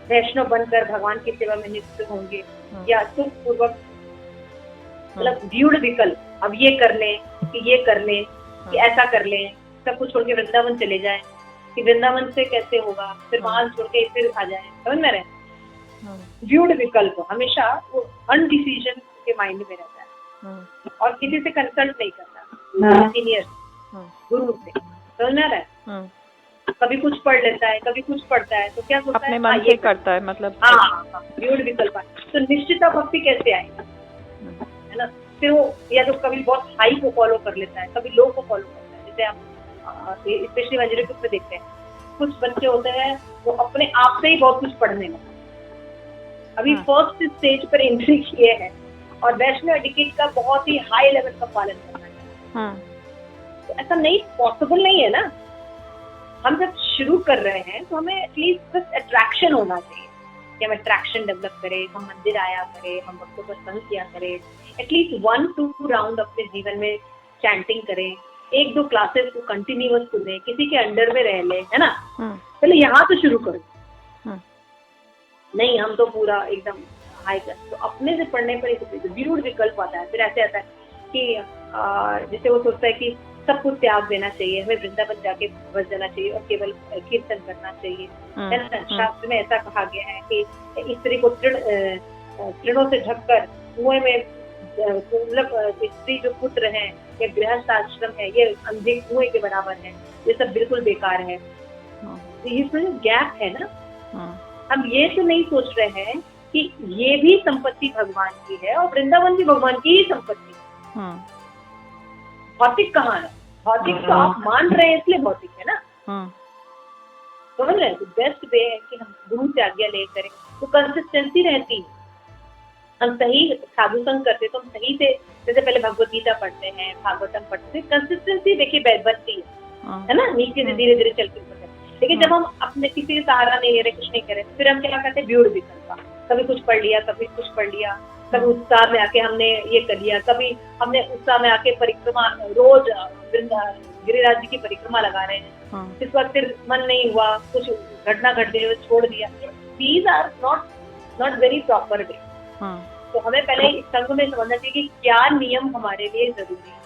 वैष्णव बनकर भगवान की सेवा में नियुक्त होंगे या सुख पूर्वक, मतलब व्यूढ़ विकल्प, अब ये कर लें कि ये कर लें कि ऐसा कर लें, सब कुछ छोड़ के वृंदावन चले जाएं, कि वृंदावन से कैसे होगा, फिर वहां छोड़ के फिर आ जाए। समझ में रहे, व्यूढ़ विकल्प हमेशा वो अनडिसीजन के माइंड में रहता है और किसी से कंसल्ट नहीं करता, सीनियर गुरु से। समझ में आ रहा है, कभी कुछ पढ़ लेता है, कभी कुछ पढ़ता है, तो क्या सोचता है अपने मन से करता है, मतलब व्यूढ़ विकल्प। तो निश्चिता भक्ति कैसे आएगी, है ना। फिर वो या तो कभी बहुत हाई को फॉलो कर लेता है, कभी लो को फॉलो करता है। जैसे हम स्पेशली मंजरी ग्रुप में देखते हैं, कुछ बच्चे होते हैं वो अपने आप से ही बहुत कुछ पढ़ने लगते हैं, अभी फर्स्ट स्टेज पर एंट्री किए हैं और वैष्णव एटिकेट का बहुत ही हाई लेवल का पालन करना है। तो ऐसा नहीं, पॉसिबल नहीं है ना। हम जब शुरू कर रहे हैं तो हमें एटलीस्ट बस अट्रैक्शन होना चाहिए कि हम अट्रैक्शन डेवलप करें, हम मंदिर आया करें, हम भक्तों पर संग किया करें, एटलीस्ट 1-2 राउंड अपने जीवन में चैंटिंग करें, 1-2 क्लासेस को कंटिन्यूअस को दें, किसी के अंडर में रह ले, है ना। पहले यहाँ तो शुरू करो, नहीं हम तो पूरा एकदम हाई कर। तो अपने से पढ़ने पर एक व्यूढ़ विकल्प आता है। फिर ऐसे आता है कि जैसे वो सोचता है कि सब कुछ त्याग देना चाहिए, हमें वृंदावन जाके बस जाना चाहिए और केवल कीर्तन करना चाहिए, है ना। शास्त्र में ऐसा कहा गया है कि स्त्री को तृणों से ढककर कुएं में, मतलब स्त्री जो पुत्र है या गृहस्थ आश्रम है, ये अंधे कुएं के बराबर है, ये सब बिल्कुल बेकार है। तो इसमें जो गैप है ना, हम ये तो नहीं सोच रहे हैं कि ये भी संपत्ति भगवान की है और वृंदावन भी भगवान की ही संपत्ति है। भौतिक कहाँ है, भौतिक तो आप मान रहे हैं इसलिए भौतिक है ना। समझ रहे हैं, तो बेस्ट वे है कि हम गुरु से आज्ञा ले करें, तो कंसिस्टेंसी रहती है। हम सही साधु संग करते तो हम सही से, जैसे पहले भगवत गीता पढ़ते हैं, भागवतम पढ़ते हैं, कंसिस्टेंसी देखिए बनती है ना, नीचे से धीरे धीरे चल के ऊपर। लेकिन जब हम अपने किसी का सहारा नहीं ले रहे, कुछ नहीं करे, फिर हम क्या करते हैं, व्यूढ़ विकल्प, कभी कुछ पढ़ लिया, कभी कुछ पढ़ लिया, कभी उत्साह में आके हमने ये कर लिया, कभी हमने उत्साह में आके परिक्रमा, रोज गिरिराज जी की परिक्रमा लगा रहे हैं, इस वक्त फिर मन नहीं हुआ, कुछ घटना घट गई, छोड़ दिया। These are not very proper way. तो हमें पहले इस संग में समझना चाहिए कि क्या नियम हमारे लिए जरूरी है,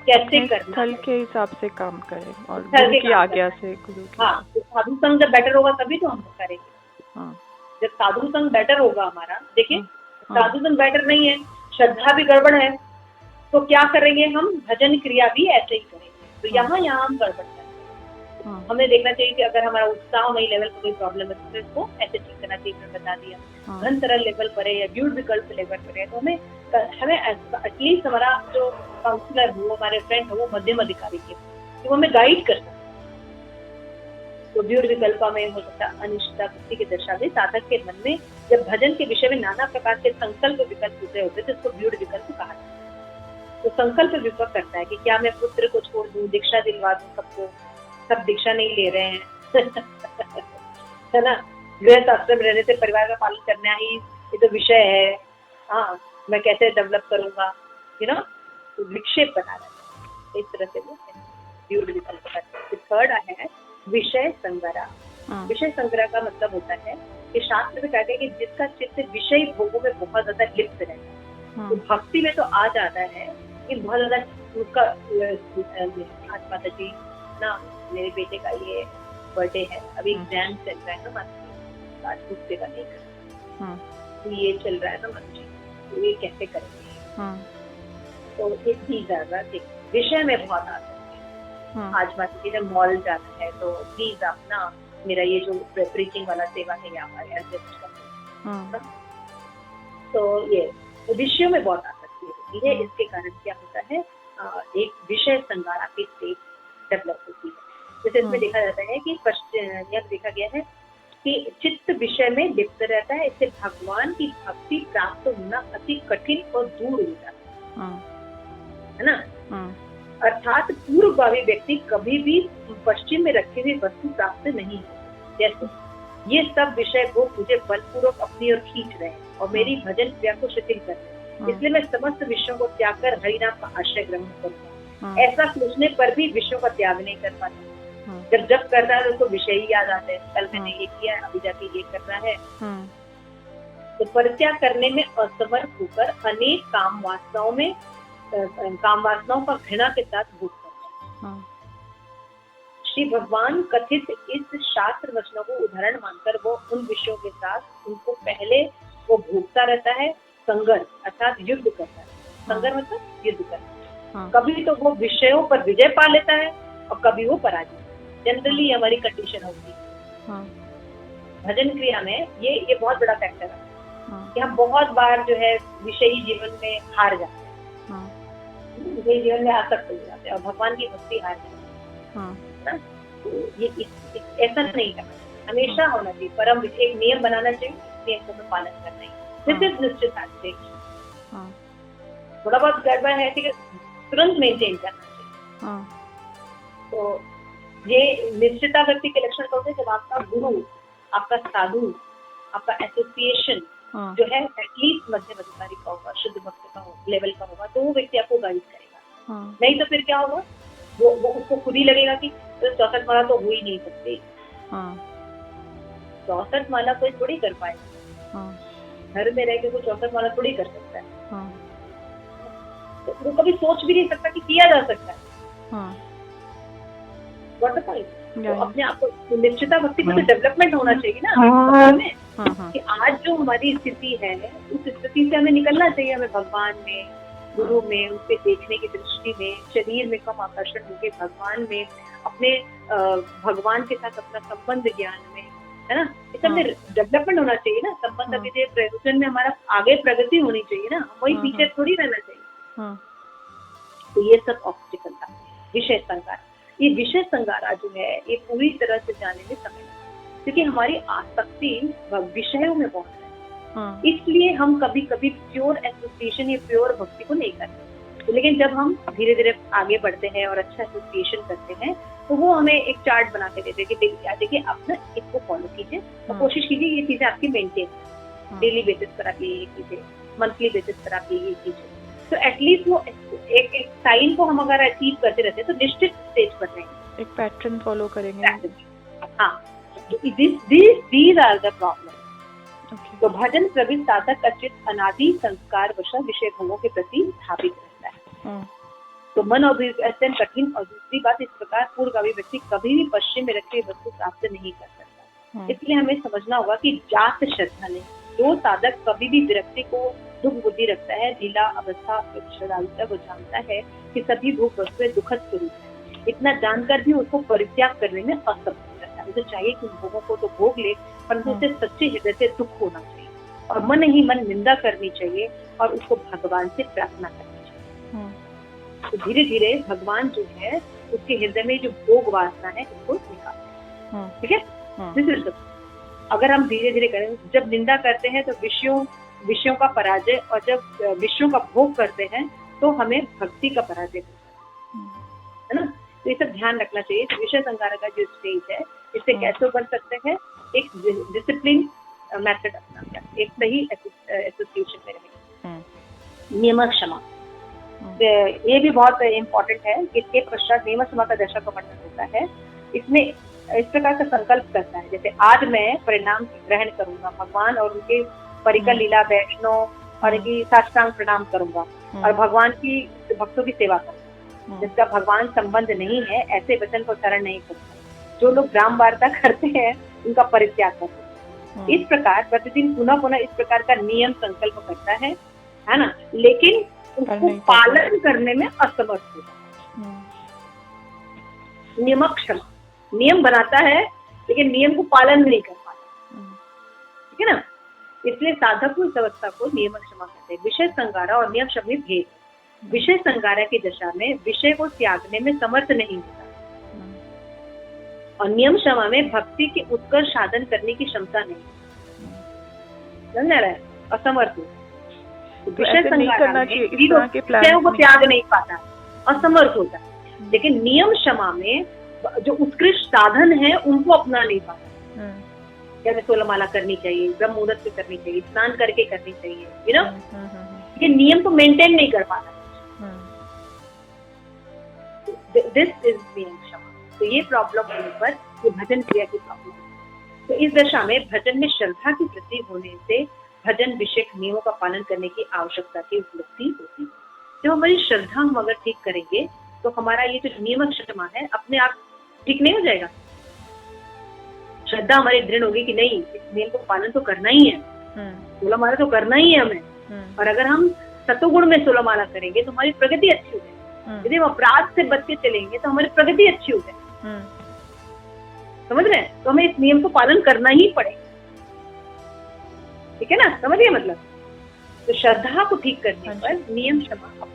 कैसे करना, स्थल के हिसाब से काम करें और गुरु की आज्ञा से, गुरु की। हाँ, तो साधु संग जब बेटर होगा तभी तो हम करेंगे। जब साधु संग बेटर होगा हमारा, देखिए साधु संग बेटर नहीं है, श्रद्धा भी गड़बड़ है, तो क्या करेंगे हम, भजन क्रिया भी ऐसे ही करेंगे। तो यहाँ हम गड़बड़ करते हैं। हमें देखना चाहिए कि अगर हमारा उत्साहमयी लेवल पर कोई प्रॉब्लम है तो इसको ऐसे ठीक करना चाहिए, मैंने बता दिया। घन तरल लेवल पर है या व्यूड विकल्प लेवल पर है तो हमें एटलीस्ट हमारा जो काउंसलर हो, हमारे फ्रेंड हो, वो मध्यम अधिकारी के, तो हमें गाइड कर सकते हैं। तो व्यूड विकल्प में हो सकता है अनिश्चितता वृत्ति की दशा में साधक के मन में जब भजन के विषय में नाना प्रकार के संकल्प विकल्प उदय होते हैं तो इसको व्यूड विकल्प कहा जाता है। तो संकल्प विकल्प करता है कि क्या मैं पुत्र को छोड़ दूं, दीक्षा दिलवा दूं सबको, सब दीक्षा नहीं ले रहे हैं है ना, गृहस्थ आश्रम रहने से परिवार का पालन करना ही ये तो विषय है। हाँ, मैं कैसे डेवलप करूंगा, तो विक्षेप बना रहता है। इस तरह से वो व्यूड विकल्प करते हैं। थर्ड है विषय संग्रह। विषय संग्रह का मतलब होता है कि शास्त्र में कहते हैं कि जिसका चित्त विषय भोगों में बहुत ज्यादा लिप्त रहता है। तो भक्ति में तो आ जाता है कि बहुत ज्यादा उसका आज माता जी ना, मेरे बेटे का ये बर्थडे है, अभी एग्जाम चल रहा है ना माता जी, आज सेवा नहीं कर, तो ये चल रहा है ना माता जी, तो ये कैसे करेंगे। तो ये चीज विषय में बहुत आ सकते हैं। आज माता जी ने मॉल जाना है तो प्लीज आप ना मेरा ये जो प्रीचिंग वाला सेवा है यहाँ पर एडजस्ट कर। तो ये विषयों में बहुत आ सकती है। इसके कारण क्या होता है, एक विषय संगारा की स्टेज डेवलप होती है। जैसे इसमें देखा जाता है कि यह देखा गया है कि चित्त विषय में लिप्त रहता है, इससे भगवान की भक्ति प्राप्त होना अति कठिन और दूर हो जाता है ना। अर्थात पूर्वभावी व्यक्ति कभी भी पश्चिम में रखी हुई वस्तु प्राप्त नहीं हो। जैसे ये सब विषय वो मुझे बलपूर्वक अपनी ओर खींच रहे हैं और मेरी भजन क्रिया को शिथिल कर रहे हैं, इसलिए मैं समस्त विषयों को त्याग कर हरिनाम का आश्रय ग्रहण करूंगा। ऐसा सोचने पर भी विषयों का त्याग नहीं कर पाता। जब करता है तो उसको विषय ही याद आते हैं, कल मैंने ये किया है, अभी जाके ये करना है। तो परित्याग करने में असमर्थ होकर अनेक काम वासनाओं का घृणा के साथ भोग करते हैं। श्री भगवान कथित इस शास्त्र वचनों को उदाहरण मानकर वो उन विषयों के साथ उनको पहले वो भोगता रहता है, संघर्ष अर्थात युद्ध करता है। संघर्ष मतलब युद्ध करता है। कभी तो वो विषयों पर विजय पा लेता है और कभी वो पराजय। जनरली हमारी कंडीशन होती है भजन क्रिया में। ये बहुत बड़ा फैक्टर है कि हम बहुत बार जो है विषयी जीवन में हार जाते हैं, विषयी जीवन में आसक्त हो जाते हैं और भगवान की भक्ति हार जाते हैं। तो ये ऐसा नहीं करना, हमेशा होना चाहिए। परम एक नियम बनाना चाहिए, नियम को पालन करना है। निश्चित थोड़ा बहुत गड़बड़ है ठीक है, तुरंत मेंटेन करना चाहिए। तो ये निश्चितता व्यक्ति के लक्षण होते हैं जब आपका गुरु, आपका साधु, आपका एसोसिएशन जो है एटलीस्ट मध्यम अधिकारी का होगा, शुद्ध भक्त का लेवल का होगा, तो वो व्यक्ति आपको गाइड करेगा। नहीं तो फिर क्या होगा, वो उसको खुद ही लगेगा कि तो 64 माला तो हो ही नहीं सकती। 64 माला कोई थोड़ी कर पाएगा, घर में रह के कोई 64 माला थोड़ी कर सकता है। तो वो कभी सोच भी नहीं सकता कि किया जा सकता है। तो अपने आप को निश्चिता भक्ति में तो डेवलपमेंट होना चाहिए ना। कि आज जो हमारी स्थिति है उस स्थिति से हमें निकलना चाहिए। हमें भगवान में, गुरु में, उसके देखने की दृष्टि में, शरीर में कम आकर्षण होके भगवान में, अपने भगवान के साथ अपना संबंध ज्ञान में, है ना, इस सब में डेवलपमेंट होना चाहिए ना। संबंध अभी प्रयोजन में हमारा आगे प्रगति होनी चाहिए ना, वही पीछे थोड़ी रहना चाहिए। तो ये सब ऑब्स्टिकल था। विषय संगार, ये विषय संगारा जो है ये पूरी तरह से जाने में समय लगता है क्योंकि हमारी आसक्ति विषयों में बहुत है। इसलिए हम कभी कभी प्योर एसोसिएशन या प्योर भक्ति को नहीं करते। लेकिन जब हम धीरे धीरे आगे बढ़ते हैं और अच्छा एसोसिएशन करते हैं तो वो हमें एक चार्ट बना के देते हैं कि देखिए आप ना इसको फॉलो कीजिए और कोशिश कीजिए ये चीजें आपकी मेंटेन डेली बेसिस पर आप ये कीजिए, मंथली बेसिस पर आप ये कीजिए। तो एटलीस्ट वो एक साइन को हम अगर अचीव करते रहते हैं तो निश्चित स्टेज पर रहेंगे, एक पैटर्न फॉलो करेंगे। हाँ, these are the problem। तो भजन प्रवीण साधक का चित्त अनादि संस्कार वश विषय भोगों के प्रति स्थापित रहता है। तो मन अत्यंत कठिन। और दूसरी बात, इस प्रकार पूर्वगामी व्यक्ति कभी भी पश्चिम में रखी वस्तु प्राप्त नहीं कर सकता। इसलिए हमें समझना होगा कि जात श्रद्धा नहीं। जो साधक कभी भी विरक्ति को दुख बुद्धि रखता है, लीला अवस्था श्रद्धालुता को जानता है कि सभी भोग वस्तुएं दुखद स्वरूप है, इतना जानकर भी उसको परित्याग करने में असमर्थ रहता है। उसे चाहिए कि उन भोगों को तो भोग ले, परंतु उसे सच्चे हृदय से दुख होना चाहिए और मन ही मन निंदा करनी चाहिए और उसको भगवान से प्रार्थना करनी चाहिए। तो धीरे धीरे भगवान जो है उसके हृदय में जो भोग वासना है उसको निकालते हैं। ठीक है, अगर हम धीरे धीरे करें, जब निंदा करते हैं तो विषयों का पराजय, और जब विषयों का भोग करते हैं तो हमें भक्ति का पराजय होता है ना। तो ये सब ध्यान रखना चाहिए। तो विषय संहार का जो स्टेज है, इससे कैसे बन सकते हैं, एक डिसिप्लिन मेथड अपना, एक सही एसोसिएशन में रहेंगे। नियम क्षमा, ये भी बहुत इम्पोर्टेंट है। इसके पश्चात नियम क्षमा का दशा का वर्णन होता है। इसमें इस प्रकार का संकल्प करता है, जैसे आज मैं परिणाम ग्रहण करूंगा, भगवान और उनके परिकर लीला वैष्णव और इनकी साष्टांग प्रणाम करूंगा और भगवान की भक्तों की सेवा करूंगा। जिसका भगवान संबंध नहीं है ऐसे वचन को उच्चारण नहीं करूंगा। जो लोग ग्राम वार्ता करते हैं उनका परित्याग करूंगा। इस प्रकार प्रतिदिन पुनः पुनः इस प्रकार का नियम संकल्प करता है ना, लेकिन उसको पालन करने में असमर्थ होता है। नियमक्षम, नियम बनाता है लेकिन नियम को पालन नहीं कर पाता। ठीक है ना, इसलिए साधक को इस अवस्था को नियम क्षमा कहते हैं। विषय संगारा और नियम क्षमा में भेद। विषय संगारा की दशा में विषय को त्यागने में समर्थ नहीं होता और नियम क्षमा में भक्ति के उत्कर्ष साधन करने की क्षमता नहीं, समझ रहा है, असमर्थ हो। विषय संगारा में विषयों को त्याग नहीं पाता, असमर्थ होता है। लेकिन नियम क्षमा में जो उत्कृष्ट साधन है उनको अपना नहीं पाता। जैसे 16 माला करनी चाहिए, ब्रह्म मुहूर्त से करनी चाहिए, स्नान करके करनी चाहिए, यू नो, ये नियम को मेंटेन नहीं कर पाता। दिस इज नियम क्षमा। तो ये प्रॉब्लम होने पर ये भजन क्रिया की प्रॉब्लम है। तो इस दशा में भजन में श्रद्धा की वृद्धि होने से भजन विषय नियमों का पालन करने की आवश्यकता की उपलब्धि होती है। जब हमारी श्रद्धा हम अगर ठीक करेंगे तो हमारा ये जो नियम क्षमा है अपने आप ठीक नहीं हो जाएगा। श्रद्धा हमारी दृढ़ होगी कि नहीं, इस नियम को पालन तो करना ही है, 16 माला तो करना ही है हमें। और अगर हम सतोगुण में 16 माला करेंगे तो हमारी प्रगति अच्छी हो जाएगी। यदि हम अपराध से बच के चलेंगे तो हमारी प्रगति अच्छी हो जाएगी। समझ रहे हैं? तो हमें इस नियम को पालन करना ही पड़ेगा। ठीक है ना, समझिए मतलब। तो श्रद्धा को ठीक करने पर नियम क्षमा,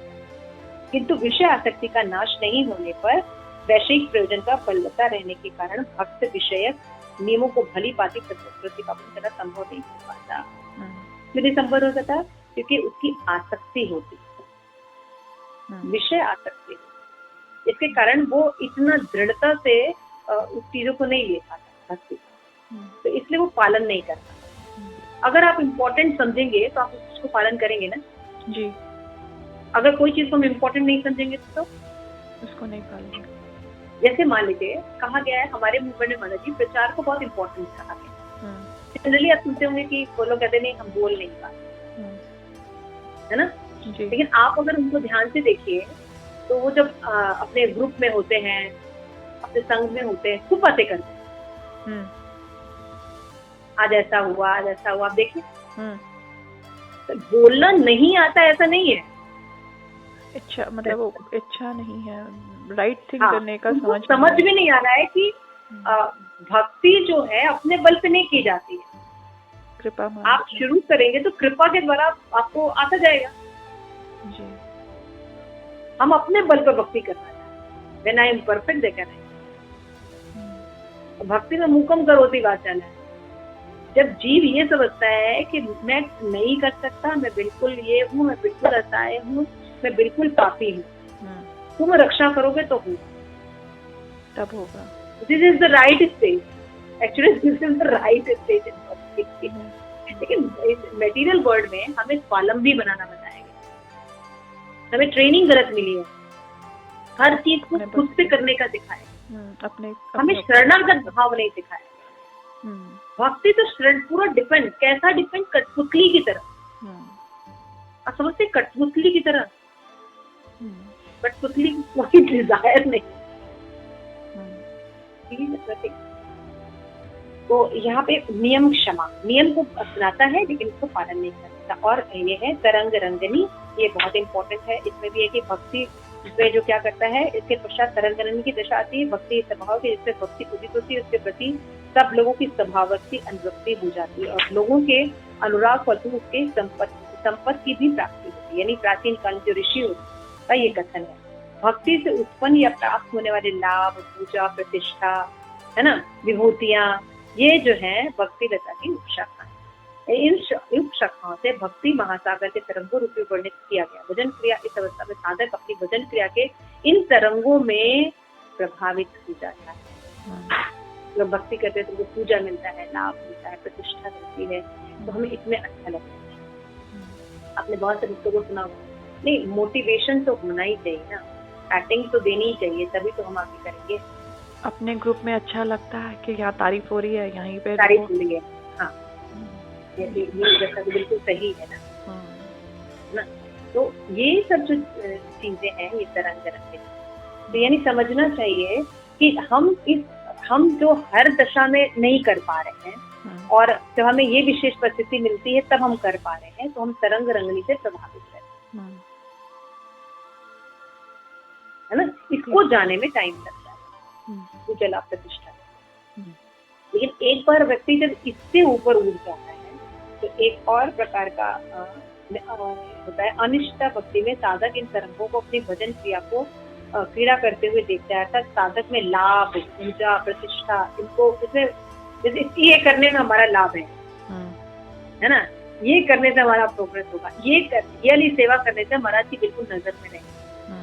किंतु विषय आसक्ति का नाश नहीं होने पर वैश्विक प्रयोजन का बलवत्ता रहने के कारण भक्त विषयक नियमों को भली भांति प्रतिपादन करना संभव नहीं हो पाता। क्यों नहीं संभव हो सकता? क्योंकि उसकी आसक्ति होती है, विषय आसक्ति। इसके कारण वो इतना दृढ़ता से उस चीजों को नहीं ले पाता भक्ति, तो इसलिए वो पालन नहीं करता। अगर आप इम्पोर्टेंट समझेंगे तो आप उसको पालन करेंगे ना जी। अगर कोई चीज को हम इम्पोर्टेंट नहीं समझेंगे तो उसको नहीं पालेंगे। जैसे मान लीजिए कहा गया है हमारे मूवमेंट में, माना जी प्रचार को बहुत इम्पोर्टेंट कहा गया। जनरली आप सुनते होंगे कि वो लोग कहते नहीं हम बोल नहीं पाते, है ना जी। लेकिन आप अगर उनको ध्यान से देखिए तो वो जब अपने ग्रुप में होते हैं, अपने संघ में होते हैं, खूब बातें करते हैं। आज ऐसा हुआ, आज ऐसा हुआ, आप देखिए। तो बोलना नहीं आता ऐसा नहीं है, इच्छा मतलब वो इच्छा नहीं है, राइट थिंग करने का समझ भी नहीं आ रहा है कि भक्ति जो है अपने बल पे नहीं की जाती है। कृपा आप शुरू करेंगे तो कृपा के द्वारा आपको आता जाएगा जी। हम अपने बल पर भक्ति करना है। व्हेन आई एम परफेक्ट दे कहना है। भक्ति में मुकम करोति वाचन है। जब जीव ये समझता है कि मैं नहीं कर सकता, मैं बिल्कुल ये हूँ, मैं बिल्कुल असहाय हूँ, मैं बिल्कुल पापी हूँ, तुम रक्षा करोगे तो होगा, तब होगा। This is the right stage, actually this is the right stage in bhakti. लेकिन मटेरियल वर्ल्ड में हमें स्वावलंबी बनाना बताया गया, हमें ट्रेनिंग गलत मिली है, हर चीज को खुद से करने का सिखाया, हमें शरणागत भाव नहीं सिखाया। भक्ति तो पूरा डिपेंड, कैसा डिपेंड, कठपुतली की तरह। आप समझते कठपुतली की तरह, कठपुतली की कोई डिजायर नहीं। तो यहाँ पे नियम क्षमा, नियम को अपनाता है लेकिन उसको पालन नहीं करता। और ये है तरंग रंगनी, ये बहुत इंपॉर्टेंट है। इसमें भी है कि भक्ति में जो क्या करता है, इसके पश्चात तरंग रंगनी की दशा आती है, भक्ति स्वभाव की, जिससे भक्ति उदित होती है, उसके प्रति सब लोगों की स्वभावस्ती अनुरक्ति हो जाती है और लोगों के अनुराग फलतु उसके संपत्ति की भी प्राप्ति होती है। यानी प्राचीन काल जो ऋषि का ये कथन है, भक्ति से उत्पन्न या प्राप्त होने वाले लाभ, पूजा, प्रतिष्ठा, है ना, विभूतियां, ये जो है भक्ति लता की उपशाखा है। इन उपशाखाओं से भक्ति महासागर के तरंगों रूप में वर्णित किया गया। भजन क्रिया इस अवस्था में साधक अपनी भजन क्रिया के इन तरंगों में प्रभावित हो जाता है। जब भक्ति करते हैं तो उनको पूजा मिलता है, लाभ मिलता है, प्रतिष्ठा मिलती है, तो हमें इसमें अच्छा लगता है। आपने बहुत से भक्तों को सुना होगा, नहीं मोटिवेशन तो होना ही चाहिए ना, एक्टिंग तो देनी ही चाहिए, तभी तो हम आगे करेंगे। अपने ग्रुप में अच्छा लगता है कि यहाँ तारीफ हो रही है, यहीं पे तारीफ हो रही है, हाँ ये जैसा बिल्कुल सही है ना। तो ये सब जो चीजें हैं ये तरंग रंगनी, तो यानी समझना चाहिए कि हम जो हर दशा में नहीं कर पा रहे हैं और जब हमें ये विशेष परिस्थिति मिलती है तब हम कर पा रहे हैं, तो हम तरंग रंगनी से प्रभावित हैं, है ना। इसको जाने में टाइम लगता है, पूजा लाभ प्रतिष्ठा। लेकिन एक बार व्यक्ति जब इससे ऊपर उठ जाता है तो एक और प्रकार का होता है अनिष्टा भक्ति में साधक इन तरंगों को अपनी भजन क्रिया को क्रीड़ा करते हुए देखता है, अर्थात साधक में लाभ, पूजा, प्रतिष्ठा, इनको इसमें जैसे ये करने में हमारा लाभ है ना, ये करने से हमारा प्रोग्रेस होगा, ये वाली सेवा करने से महाराज की बिल्कुल नजर में रहेगा,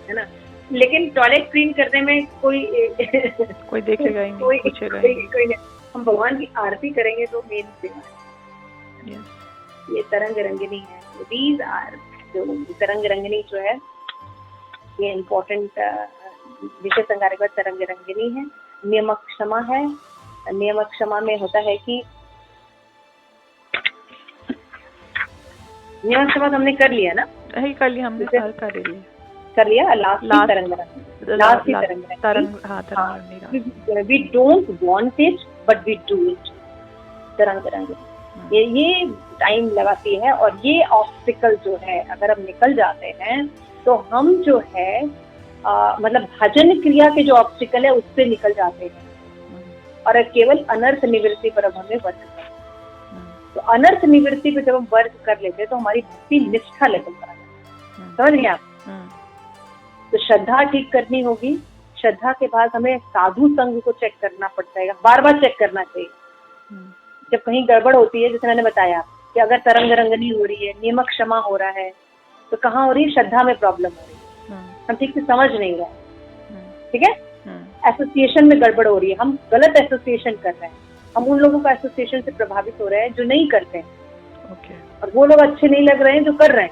है ना। लेकिन टॉयलेट क्लीन करने में कोई देखेगा ही नहीं, पूछेगा ही नहीं। हम भगवान की आरती करेंगे तो मेन सेवा है। ये तरंग रंगनी है। तो दीज आर जो तरंग रंगनी जो है ये इम्पोर्टेंट विषय संगार के बाद तरंग रंगनी है। नियम क्षमा है। नियम क्षमा में होता है कि नियम क्षमा तो हमने कर लिया ना, कर लिया हमने, कर लिया। लास्ट तरंग we don't want it but we do it, तरंग रंगनी। ये टाइम लगाती है और ये ऑब्स्टिकल जो है अगर हम निकल जाते हैं तो हम जो है मतलब भजन क्रिया के जो ऑब्स्टिकल है उससे निकल जाते हैं और केवल अनर्थ निवृत्ति पर अब हमें वर्क करना। तो अनर्थ निवृत्ति पर जब हम वर्क कर लेते हैं तो हमारी भक्ति निष्ठा लेवल पर आ जाती है, समझ गए आप। तो श्रद्धा ठीक करनी होगी। श्रद्धा के बाद हमें साधु संग को चेक करना पड़ता है, बार बार चेक करना चाहिए। जब कहीं गड़बड़ होती है, जैसे मैंने बताया कि अगर तरंग रंगनी हो रही है, नियम क्षमा हो रहा है, तो कहाँ हो रही है, श्रद्धा में प्रॉब्लम हो रही है, हम ठीक से समझ नहीं रहे, ठीक है। एसोसिएशन में गड़बड़ हो रही है, हम गलत एसोसिएशन कर रहे हैं, हम उन लोगों का एसोसिएशन से प्रभावित हो रहे हैं जो नहीं करते हैं, और वो लोग अच्छे नहीं लग रहे हैं जो कर रहे हैं,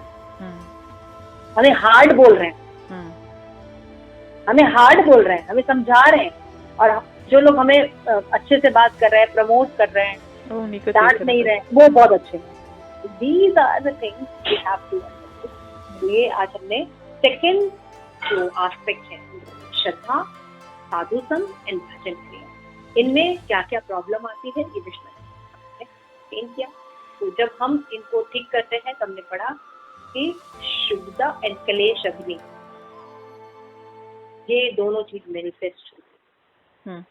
हमें हार्ड बोल रहे हैं, हमें समझा रहे हैं, और जो लोग हमें अच्छे से बात कर रहे हैं, प्रमोट कर रहे हैं, डांट नहीं रहे, वो बहुत अच्छे हैं। These are the things we have to understand। ये आज हमने सेकेंड जो एस्पेक्ट है, श्रद्धा, साधु संग एंड भजन क्रिया, इनमें क्या क्या प्रॉब्लम आती है ये विषय किया। तो जब हम इनको ठीक करते हैं तो हमने पढ़ा कि शुद्धता एंड क्लेश अग्नि, ये दोनों चीज मैनिफेस्ट होती है।